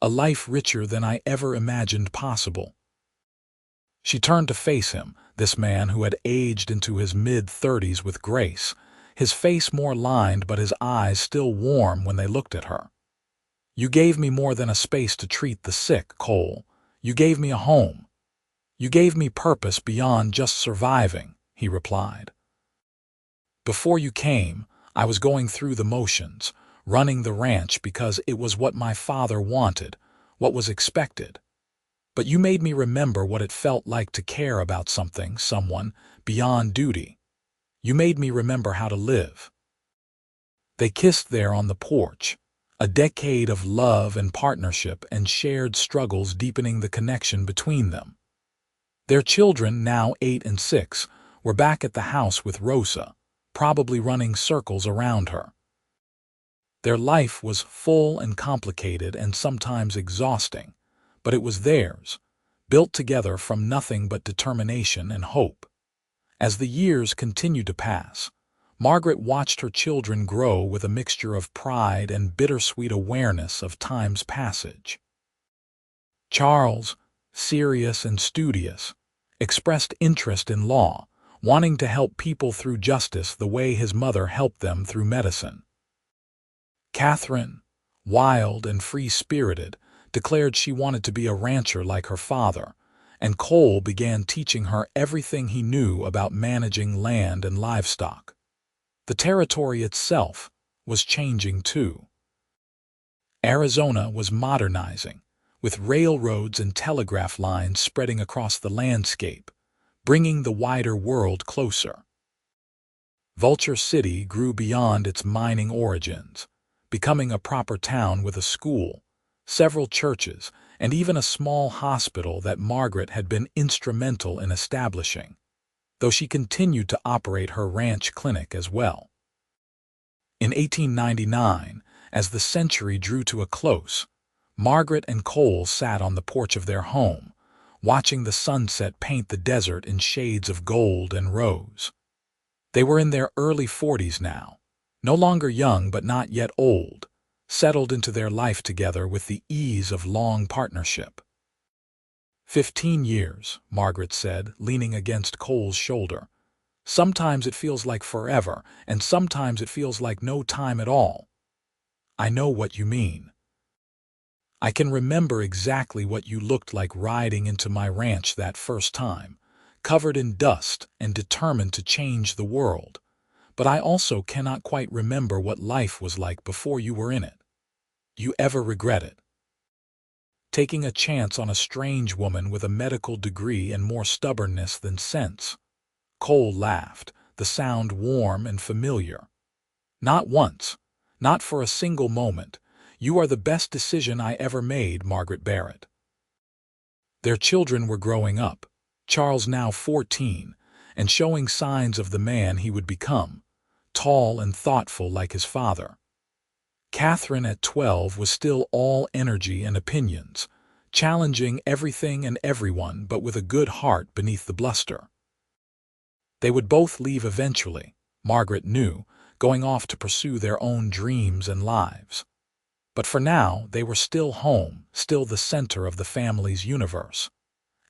A life richer than I ever imagined possible." She turned to face him, this man who had aged into his mid-30s with grace, his face more lined but his eyes still warm when they looked at her. "You gave me more than a space to treat the sick, Cole. You gave me a home. You gave me purpose beyond just surviving," he replied. "Before you came, I was going through the motions, running the ranch because it was what my father wanted, what was expected. But you made me remember what it felt like to care about something, someone, beyond duty. You made me remember how to live." They kissed there on the porch, a decade of love and partnership and shared struggles deepening the connection between them. Their children, now 8 and 6, were back at the house with Rosa, probably running circles around her. Their life was full and complicated and sometimes exhausting, but it was theirs, built together from nothing but determination and hope. As the years continued to pass, Margaret watched her children grow with a mixture of pride and bittersweet awareness of time's passage. Charles, serious and studious, expressed interest in law, wanting to help people through justice the way his mother helped them through medicine. Catherine, wild and free-spirited, declared she wanted to be a rancher like her father, and Cole began teaching her everything he knew about managing land and livestock. The territory itself was changing too. Arizona was modernizing, with railroads and telegraph lines spreading across the landscape, bringing the wider world closer. Vulture City grew beyond its mining origins, becoming a proper town with a school, several churches, and even a small hospital that Margaret had been instrumental in establishing, though she continued to operate her ranch clinic as well. In 1899, as the century drew to a close, Margaret and Cole sat on the porch of their home, watching the sunset paint the desert in shades of gold and rose. They were in their early 40s now, no longer young but not yet old, settled into their life together with the ease of long partnership. 15 years, Margaret said, leaning against Cole's shoulder. Sometimes it feels like forever, and sometimes it feels like no time at all. I know what you mean. I can remember exactly what you looked like riding into my ranch that first time, covered in dust and determined to change the world. But I also cannot quite remember what life was like before you were in it. You ever regret it? Taking a chance on a strange woman with a medical degree and more stubbornness than sense? Cole laughed, the sound warm and familiar. Not once, not for a single moment. You are the best decision I ever made, Margaret Barrett. Their children were growing up, Charles now 14, and showing signs of the man he would become, tall and thoughtful like his father. Catherine at 12 was still all energy and opinions, challenging everything and everyone but with a good heart beneath the bluster. They would both leave eventually, Margaret knew, going off to pursue their own dreams and lives. But for now, they were still home, still the center of the family's universe.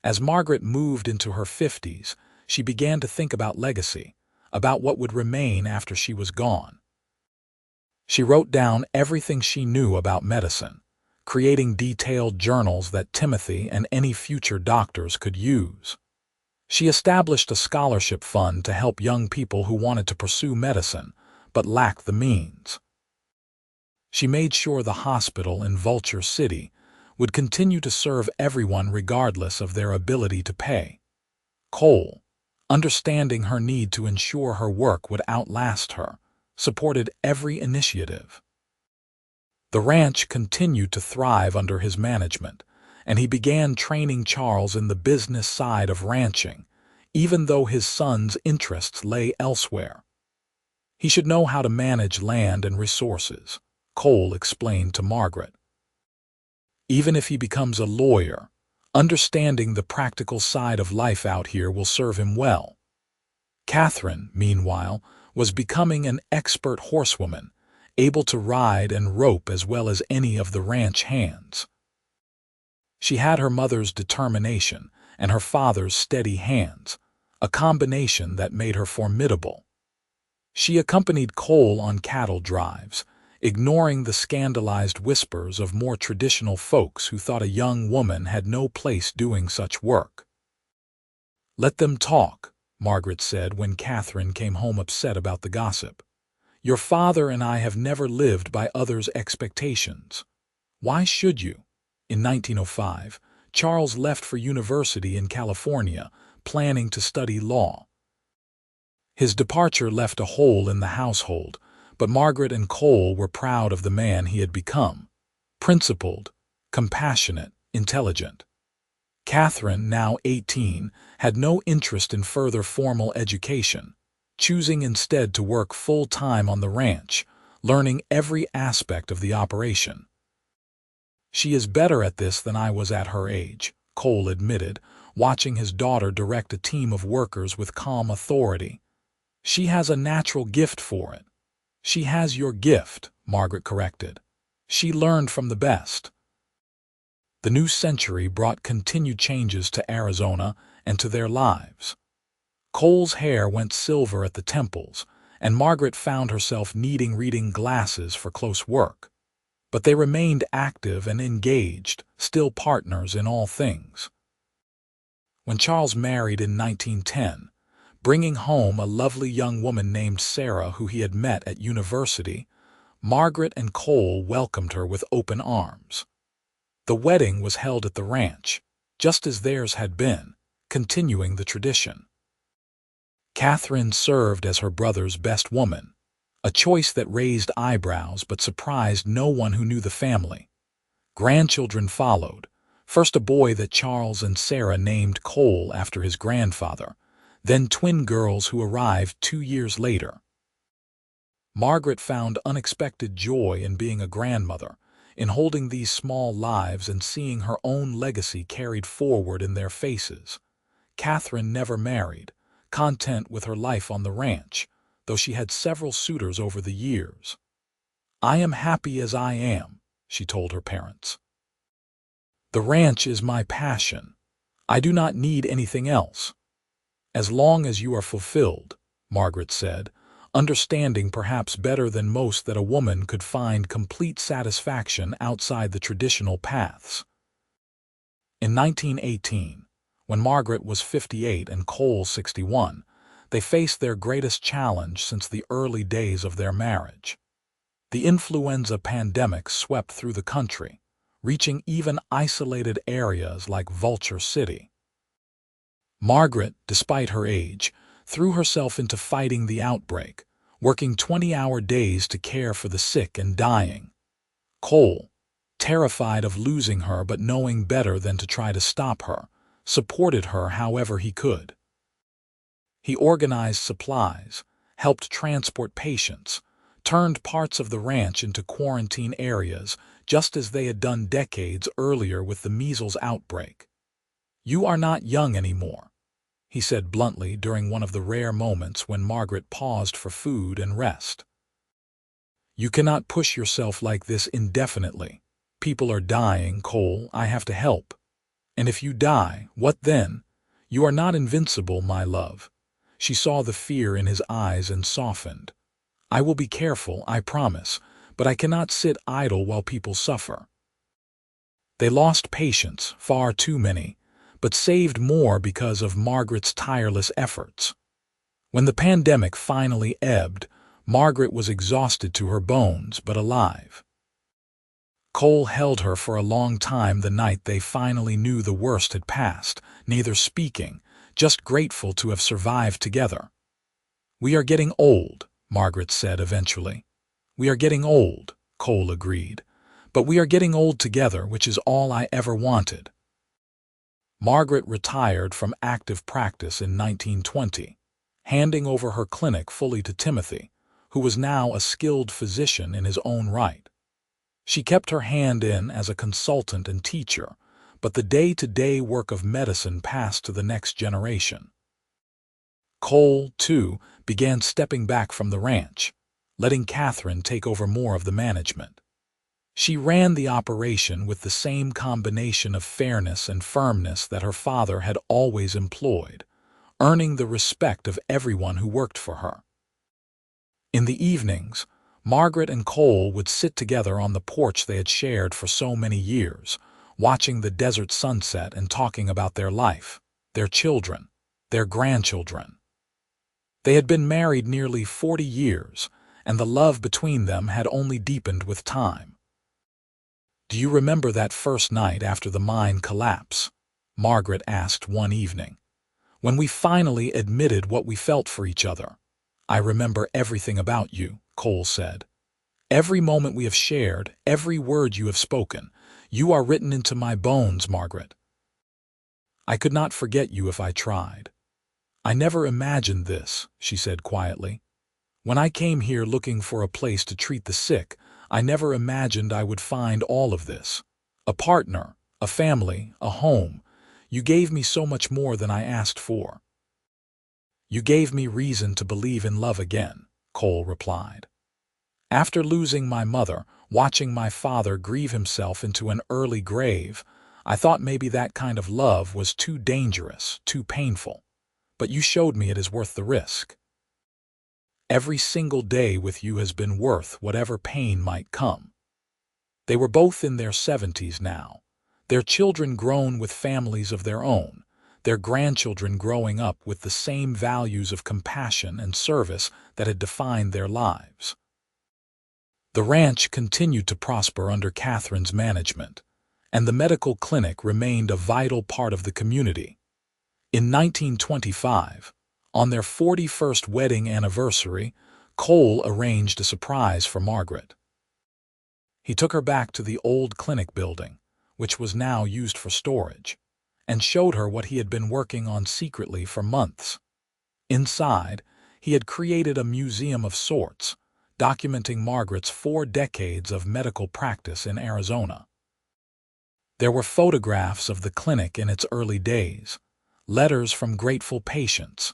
As Margaret moved into her 50s, she began to think about legacy, about what would remain after she was gone. She wrote down everything she knew about medicine, creating detailed journals that Timothy and any future doctors could use. She established a scholarship fund to help young people who wanted to pursue medicine, but lacked the means. She made sure the hospital in Vulture City would continue to serve everyone regardless of their ability to pay. Cole, understanding her need to ensure her work would outlast her, supported every initiative. The ranch continued to thrive under his management, and he began training Charles in the business side of ranching, even though his son's interests lay elsewhere. He should know how to manage land and resources, Cole explained to Margaret. Even if he becomes a lawyer, understanding the practical side of life out here will serve him well. Catherine, meanwhile, was becoming an expert horsewoman, able to ride and rope as well as any of the ranch hands. She had her mother's determination and her father's steady hands, a combination that made her formidable. She accompanied Cole on cattle drives, ignoring the scandalized whispers of more traditional folks who thought a young woman had no place doing such work. "Let them talk," Margaret said when Catherine came home upset about the gossip. "Your father and I have never lived by others' expectations. Why should you?" In 1905, Charles left for university in California, planning to study law. His departure left a hole in the household, but Margaret and Cole were proud of the man he had become. Principled, compassionate, intelligent. Catherine, now 18, had no interest in further formal education, choosing instead to work full-time on the ranch, learning every aspect of the operation. "She is better at this than I was at her age," Cole admitted, watching his daughter direct a team of workers with calm authority. "She has a natural gift for it." "She has your gift," Margaret corrected. "She learned from the best." The new century brought continued changes to Arizona and to their lives. Cole's hair went silver at the temples, and Margaret found herself needing reading glasses for close work. But they remained active and engaged, still partners in all things. When Charles married in 1910, bringing home a lovely young woman named Sarah who he had met at university, Margaret and Cole welcomed her with open arms. The wedding was held at the ranch, just as theirs had been, continuing the tradition. Catherine served as her brother's best woman, a choice that raised eyebrows but surprised no one who knew the family. Grandchildren followed, first a boy that Charles and Sarah named Cole after his grandfather, then twin girls who arrived 2 years later. Margaret found unexpected joy in being a grandmother, in holding these small lives and seeing her own legacy carried forward in their faces. Catherine never married, content with her life on the ranch, though she had several suitors over the years. "I am happy as I am," she told her parents. "The ranch is my passion. I do not need anything else." "As long as you are fulfilled," Margaret said, understanding perhaps better than most that a woman could find complete satisfaction outside the traditional paths. In 1918, when Margaret was 58 and Cole 61, they faced their greatest challenge since the early days of their marriage. The influenza pandemic swept through the country, reaching even isolated areas like Vulture City. Margaret, despite her age, threw herself into fighting the outbreak, working 20-hour days to care for the sick and dying. Cole, terrified of losing her but knowing better than to try to stop her, supported her however he could. He organized supplies, helped transport patients, turned parts of the ranch into quarantine areas, just as they had done decades earlier with the measles outbreak. "You are not young anymore," he said bluntly during one of the rare moments when Margaret paused for food and rest. "You cannot push yourself like this indefinitely. People are dying, Cole. I have to help. And if you die, what then? You are not invincible, my love." She saw the fear in his eyes and softened. "I will be careful, I promise, but I cannot sit idle while people suffer." They lost patients, far too many, but saved more because of Margaret's tireless efforts. When the pandemic finally ebbed, Margaret was exhausted to her bones but alive. Cole held her for a long time the night they finally knew the worst had passed, neither speaking, just grateful to have survived together. "We are getting old," Margaret said eventually. "We are getting old," Cole agreed. "But we are getting old together, which is all I ever wanted." Margaret retired from active practice in 1920, handing over her clinic fully to Timothy, who was now a skilled physician in his own right. She kept her hand in as a consultant and teacher, but the day-to-day work of medicine passed to the next generation. Cole, too, began stepping back from the ranch, letting Catherine take over more of the management. She ran the operation with the same combination of fairness and firmness that her father had always employed, earning the respect of everyone who worked for her. In the evenings, Margaret and Cole would sit together on the porch they had shared for so many years, watching the desert sunset and talking about their life, their children, their grandchildren. They had been married nearly 40 years, and the love between them had only deepened with time. "Do you remember that first night after the mine collapse?" Margaret asked one evening. "When we finally admitted what we felt for each other." "I remember everything about you," Cole said. "Every moment we have shared, every word you have spoken. You are written into my bones, Margaret. I could not forget you if I tried." "I never imagined this," she said quietly. "When I came here looking for a place to treat the sick, I never imagined I would find all of this. A partner, a family, a home. You gave me so much more than I asked for." "You gave me reason to believe in love again," Cole replied. "After losing my mother, watching my father grieve himself into an early grave, I thought maybe that kind of love was too dangerous, too painful. But you showed me it is worth the risk. Every single day with you has been worth whatever pain might come." They were both in their 70s now, their children grown with families of their own, their grandchildren growing up with the same values of compassion and service that had defined their lives. The ranch continued to prosper under Catherine's management, and the medical clinic remained a vital part of the community. In 1925, on their 41st wedding anniversary, Cole arranged a surprise for Margaret. He took her back to the old clinic building, which was now used for storage, and showed her what he had been working on secretly for months. Inside, he had created a museum of sorts, documenting Margaret's 4 decades of medical practice in Arizona. There were photographs of the clinic in its early days, letters from grateful patients,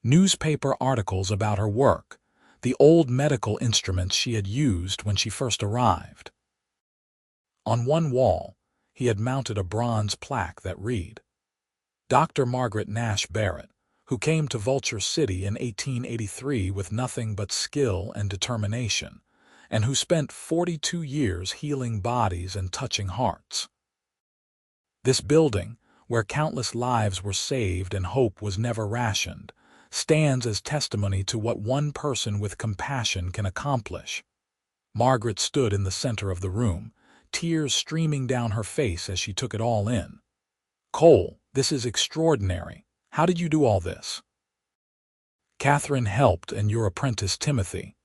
newspaper articles about her work, the old medical instruments she had used when she first arrived. On one wall, he had mounted a bronze plaque that read, Dr. Margaret Nash Barrett, who came to Vulture City in 1883 with nothing but skill and determination, and who spent 42 years healing bodies and touching hearts. This building, where countless lives were saved and hope was never rationed, stands as testimony to what one person with compassion can accomplish. Margaret stood in the center of the room, tears streaming down her face as she took it all in. Cole, this is extraordinary. How did you do all this? Catherine helped, and your apprentice Timothy.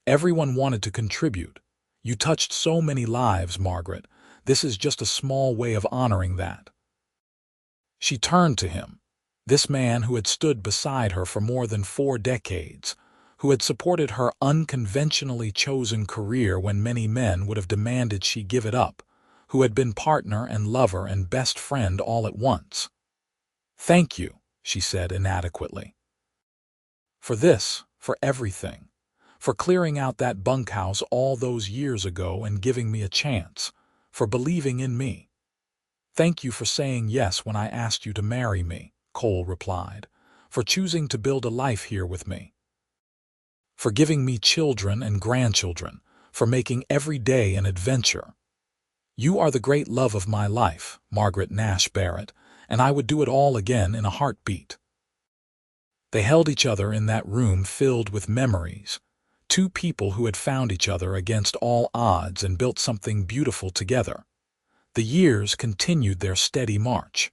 Everyone wanted to contribute. You touched so many lives, Margaret. This is just a small way of honoring that. She turned to him, this man who had stood beside her for more than 4 decades, who had supported her unconventionally chosen career when many men would have demanded she give it up, who had been partner and lover and best friend all at once. Thank you, she said inadequately. For this, for everything, for clearing out that bunkhouse all those years ago and giving me a chance, for believing in me. Thank you for saying yes when I asked you to marry me, Cole replied, for choosing to build a life here with me, for giving me children and grandchildren, for making every day an adventure. You are the great love of my life, Margaret Nash Barrett, and I would do it all again in a heartbeat. They held each other in that room filled with memories, 2 people who had found each other against all odds and built something beautiful together. The years continued their steady march.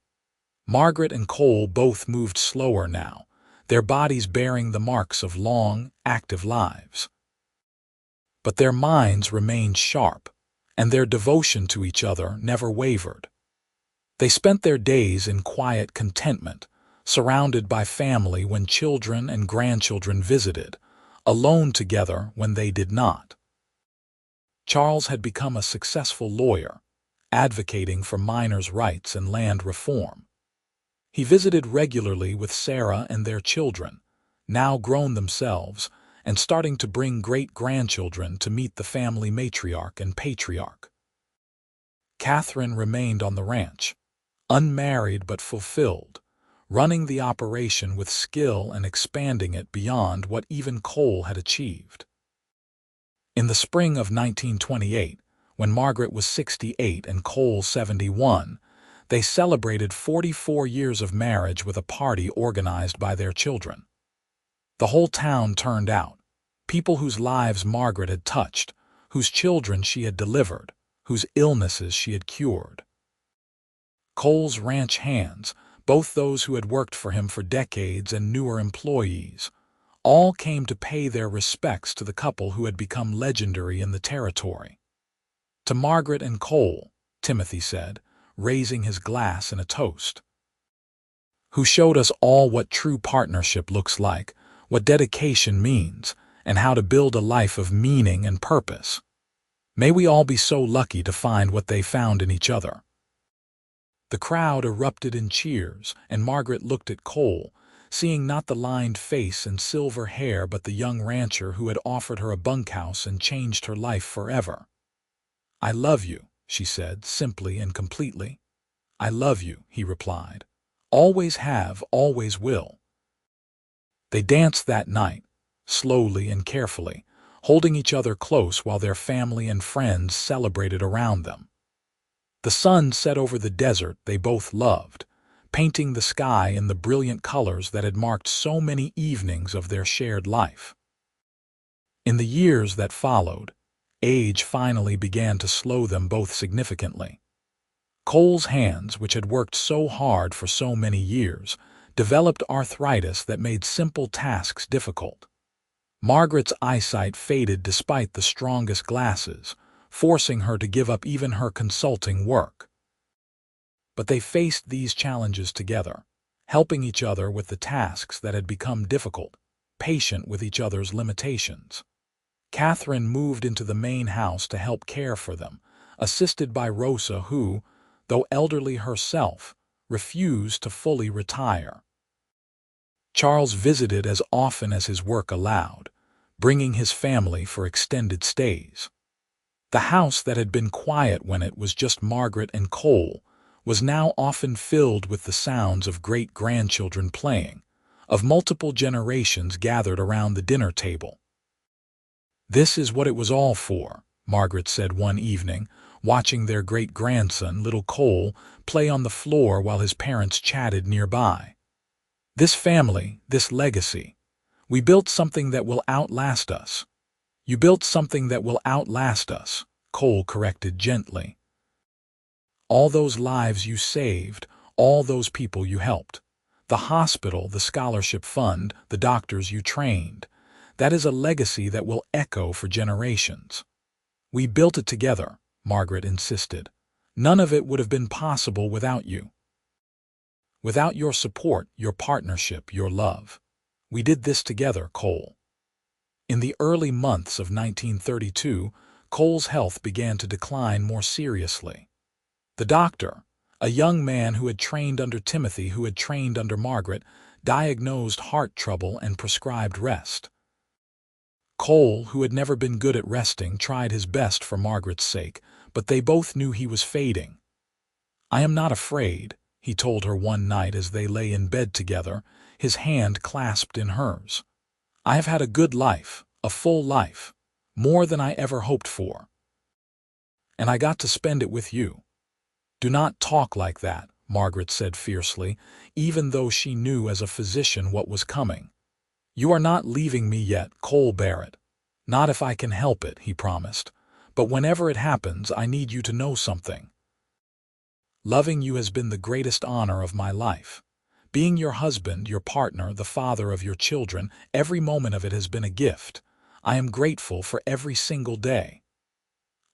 Margaret and Cole both moved slower now, their bodies bearing the marks of long, active lives. But their minds remained sharp, and their devotion to each other never wavered. They spent their days in quiet contentment, surrounded by family when children and grandchildren visited, alone together when they did not. Charles had become a successful lawyer, advocating for minors' rights and land reform. He visited regularly with Sarah and their children, now grown themselves, and starting to bring great-grandchildren to meet the family matriarch and patriarch. Catherine remained on the ranch, unmarried but fulfilled, running the operation with skill and expanding it beyond what even Cole had achieved. In the spring of 1928, when Margaret was 68 and Cole 71, they celebrated 44 years of marriage with a party organized by their children. The whole town turned out, people whose lives Margaret had touched, whose children she had delivered, whose illnesses she had cured. Cole's ranch hands, both those who had worked for him for decades and newer employees, all came to pay their respects to the couple who had become legendary in the territory. To Margaret and Cole, Timothy said, raising his glass in a toast, who showed us all what true partnership looks like, what dedication means, and how to build a life of meaning and purpose. May we all be so lucky to find what they found in each other. The crowd erupted in cheers, and Margaret looked at Cole, seeing not the lined face and silver hair but the young rancher who had offered her a bunkhouse and changed her life forever. I love you, she said, simply and completely. I love you, he replied. Always have, always will. They danced that night, slowly and carefully, holding each other close while their family and friends celebrated around them. The sun set over the desert they both loved, painting the sky in the brilliant colors that had marked so many evenings of their shared life. In the years that followed, age finally began to slow them both significantly. Cole's hands, which had worked so hard for so many years, developed arthritis that made simple tasks difficult. Margaret's eyesight faded despite the strongest glasses, forcing her to give up even her consulting work. But they faced these challenges together, helping each other with the tasks that had become difficult, patient with each other's limitations. Catherine moved into the main house to help care for them, assisted by Rosa who, though elderly herself, refused to fully retire. Charles visited as often as his work allowed, bringing his family for extended stays. The house that had been quiet when it was just Margaret and Cole was now often filled with the sounds of great-grandchildren playing, of multiple generations gathered around the dinner table. "This is what it was all for," Margaret said one evening, watching their great-grandson, little Cole, play on the floor while his parents chatted nearby. "This family, this legacy. We built something that will outlast us." "You built something that will outlast us," Cole corrected gently. "All those lives you saved, all those people you helped. The hospital, the scholarship fund, the doctors you trained. That is a legacy that will echo for generations." "We built it together," Margaret insisted. "None of it would have been possible without you. Without your support, your partnership, your love. We did this together, Cole." In the early months of 1932, Cole's health began to decline more seriously. The doctor, a young man who had trained under Timothy, who had trained under Margaret, diagnosed heart trouble and prescribed rest. Cole, who had never been good at resting, tried his best for Margaret's sake, but they both knew he was fading. "I am not afraid," he told her one night as they lay in bed together, his hand clasped in hers. "I have had a good life, a full life, more than I ever hoped for. And I got to spend it with you." "Do not talk like that," Margaret said fiercely, even though she knew as a physician what was coming. "You are not leaving me yet, Cole Barrett. Not if I can help it," he promised. "But whenever it happens, I need you to know something. Loving you has been the greatest honor of my life. Being your husband, your partner, the father of your children, every moment of it has been a gift. I am grateful for every single day."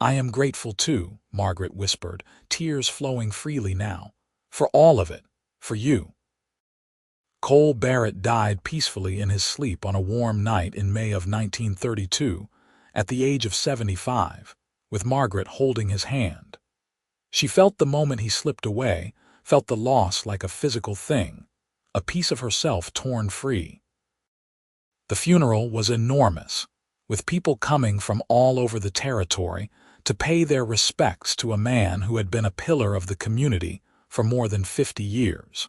"I am grateful too," Margaret whispered, tears flowing freely now. "For all of it. For you." Cole Barrett died peacefully in his sleep on a warm night in May of 1932, at the age of 75, with Margaret holding his hand. She felt the moment he slipped away, felt the loss like a physical thing, a piece of herself torn free. The funeral was enormous, with people coming from all over the territory to pay their respects to a man who had been a pillar of the community for more than 50 years.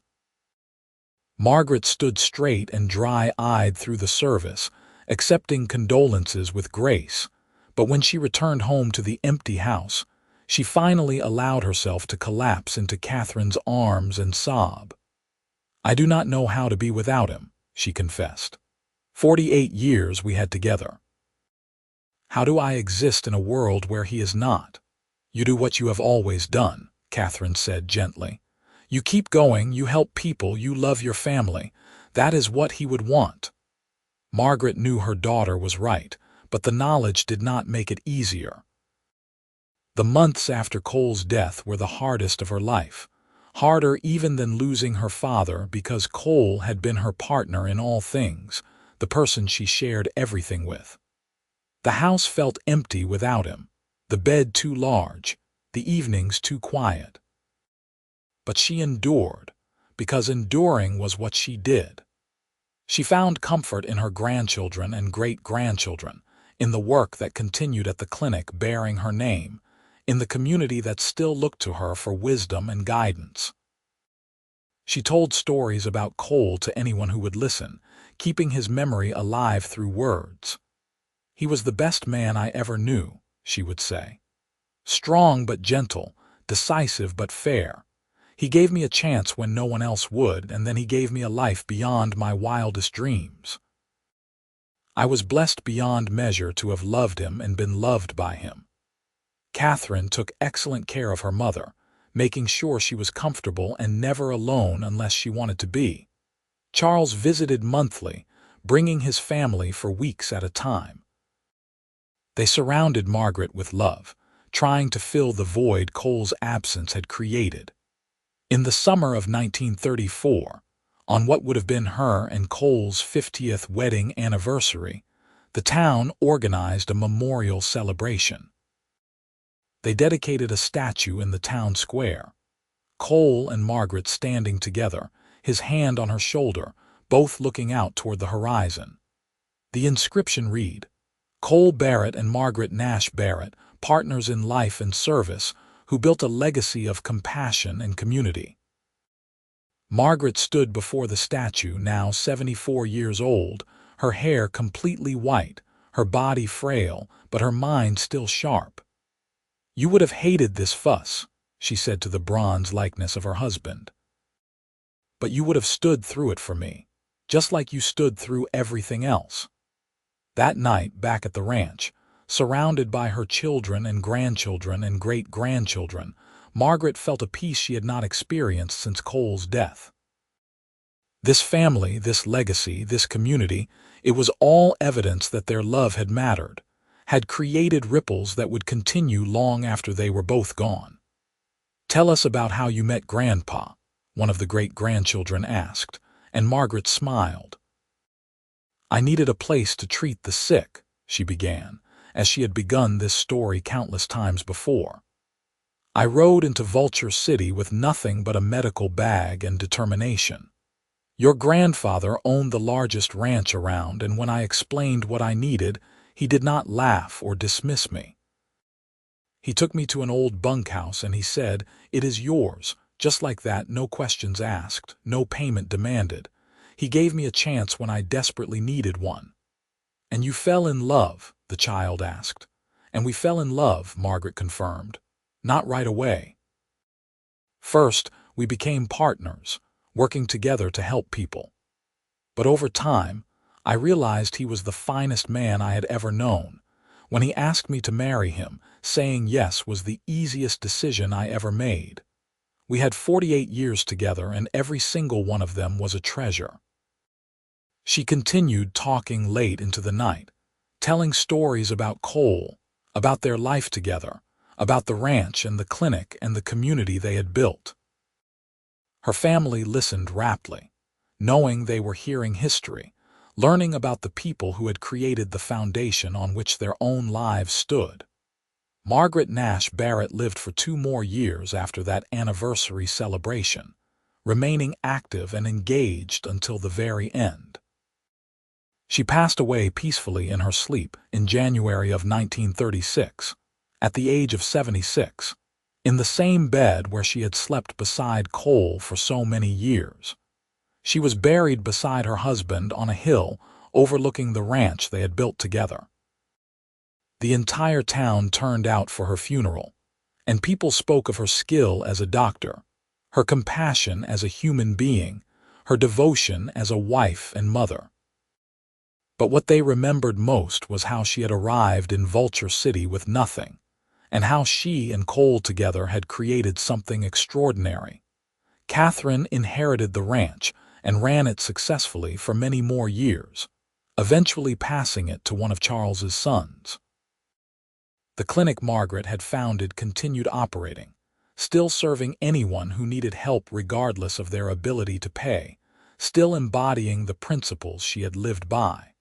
Margaret stood straight and dry-eyed through the service, accepting condolences with grace, but when she returned home to the empty house, she finally allowed herself to collapse into Catherine's arms and sob. "I do not know how to be without him," she confessed. 48 years we had together. How do I exist in a world where he is not?" "You do what you have always done," Catherine said gently. "You keep going, you help people, you love your family. That is what he would want." Margaret knew her daughter was right, but the knowledge did not make it easier. The months after Cole's death were the hardest of her life, harder even than losing her father, because Cole had been her partner in all things, the person she shared everything with. The house felt empty without him, the bed too large, the evenings too quiet. But she endured, because enduring was what she did. She found comfort in her grandchildren and great-grandchildren, in the work that continued at the clinic bearing her name, in the community that still looked to her for wisdom and guidance. She told stories about Cole to anyone who would listen, keeping his memory alive through words. "He was the best man I ever knew," she would say. "Strong but gentle, decisive but fair. He gave me a chance when no one else would, and then he gave me a life beyond my wildest dreams. I was blessed beyond measure to have loved him and been loved by him." Catherine took excellent care of her mother, making sure she was comfortable and never alone unless she wanted to be. Charles visited monthly, bringing his family for weeks at a time. They surrounded Margaret with love, trying to fill the void Cole's absence had created. In the summer of 1934, on what would have been her and Cole's 50th wedding anniversary, the town organized a memorial celebration. They dedicated a statue in the town square. Cole and Margaret standing together, his hand on her shoulder, both looking out toward the horizon. The inscription read, "Cole Barrett and Margaret Nash Barrett, partners in life and service, who built a legacy of compassion and community." Margaret stood before the statue, now 74 years old, her hair completely white, her body frail, but her mind still sharp. "You would have hated this fuss," she said to the bronze likeness of her husband. "But you would have stood through it for me, just like you stood through everything else." That night, back at the ranch, surrounded by her children and grandchildren and great-grandchildren, Margaret felt a peace she had not experienced since Cole's death. This family, this legacy, this community, it was all evidence that their love had mattered, had created ripples that would continue long after they were both gone. "Tell us about how you met Grandpa," one of the great-grandchildren asked, and Margaret smiled. "I needed a place to treat the sick," she began, as she had begun this story countless times before. "I rode into Vulture City with nothing but a medical bag and determination. Your grandfather owned the largest ranch around, and when I explained what I needed, he did not laugh or dismiss me. He took me to an old bunkhouse and he said, 'It is yours,' just like that, no questions asked, no payment demanded. He gave me a chance when I desperately needed one." "And you fell in love?" the child asked. "And we fell in love," Margaret confirmed. "Not right away. First, we became partners, working together to help people. But over time, I realized he was the finest man I had ever known. When he asked me to marry him, saying yes was the easiest decision I ever made. We had 48 years together, and every single one of them was a treasure." She continued talking late into the night, telling stories about Cole, about their life together, about the ranch and the clinic and the community they had built. Her family listened raptly, knowing they were hearing history, learning about the people who had created the foundation on which their own lives stood. Margaret Nash Barrett lived for 2 more years after that anniversary celebration, remaining active and engaged until the very end. She passed away peacefully in her sleep in January of 1936, at the age of 76, in the same bed where she had slept beside Cole for so many years. She was buried beside her husband on a hill overlooking the ranch they had built together. The entire town turned out for her funeral, and people spoke of her skill as a doctor, her compassion as a human being, her devotion as a wife and mother. But what they remembered most was how she had arrived in Vulture City with nothing, and how she and Cole together had created something extraordinary. Catherine inherited the ranch and ran it successfully for many more years, eventually passing it to one of Charles's sons. The clinic Margaret had founded continued operating, still serving anyone who needed help regardless of their ability to pay, still embodying the principles she had lived by.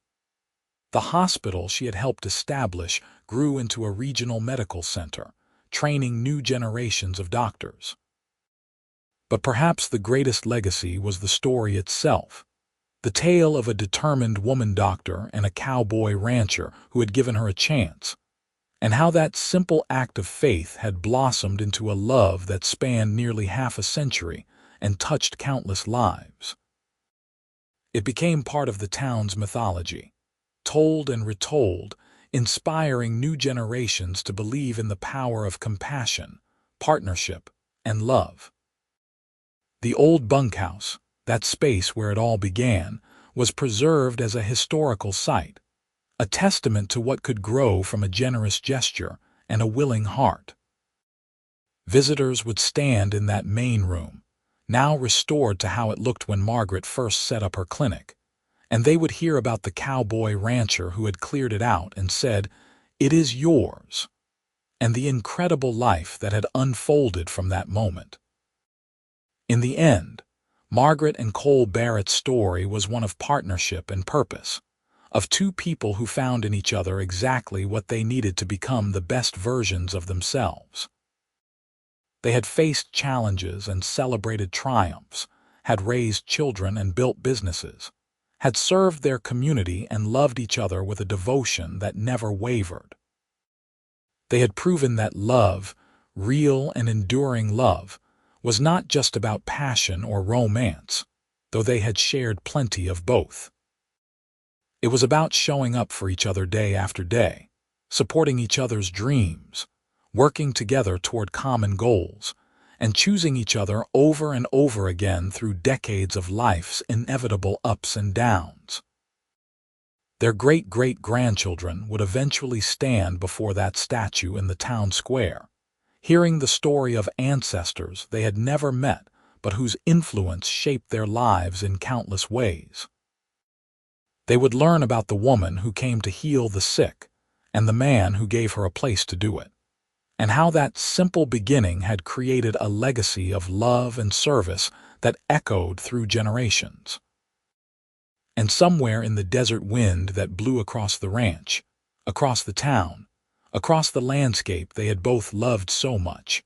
The hospital she had helped establish grew into a regional medical center, training new generations of doctors. But perhaps the greatest legacy was the story itself, the tale of a determined woman doctor and a cowboy rancher who had given her a chance, and how that simple act of faith had blossomed into a love that spanned nearly half a century and touched countless lives. It became part of the town's mythology, told and retold, inspiring new generations to believe in the power of compassion, partnership, and love. The old bunkhouse, that space where it all began, was preserved as a historical site, a testament to what could grow from a generous gesture and a willing heart. Visitors would stand in that main room, now restored to how it looked when Margaret first set up her clinic, and they would hear about the cowboy rancher who had cleared it out and said, "It is yours," and the incredible life that had unfolded from that moment. In the end, Margaret and Cole Barrett's story was one of partnership and purpose, of two people who found in each other exactly what they needed to become the best versions of themselves. They had faced challenges and celebrated triumphs, had raised children and built businesses, had served their community and loved each other with a devotion that never wavered. They had proven that love, real and enduring love, was not just about passion or romance, though they had shared plenty of both. It was about showing up for each other day after day, supporting each other's dreams, working together toward common goals, and choosing each other over and over again through decades of life's inevitable ups and downs. Their great-great-grandchildren would eventually stand before that statue in the town square, hearing the story of ancestors they had never met but whose influence shaped their lives in countless ways. They would learn about the woman who came to heal the sick and the man who gave her a place to do it, and how that simple beginning had created a legacy of love and service that echoed through generations. And somewhere in the desert wind that blew across the ranch, across the town, across the landscape they had both loved so much,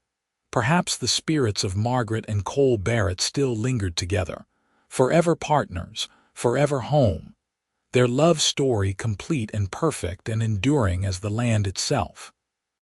perhaps the spirits of Margaret and Cole Barrett still lingered together, forever partners, forever home, their love story complete and perfect and enduring as the land itself.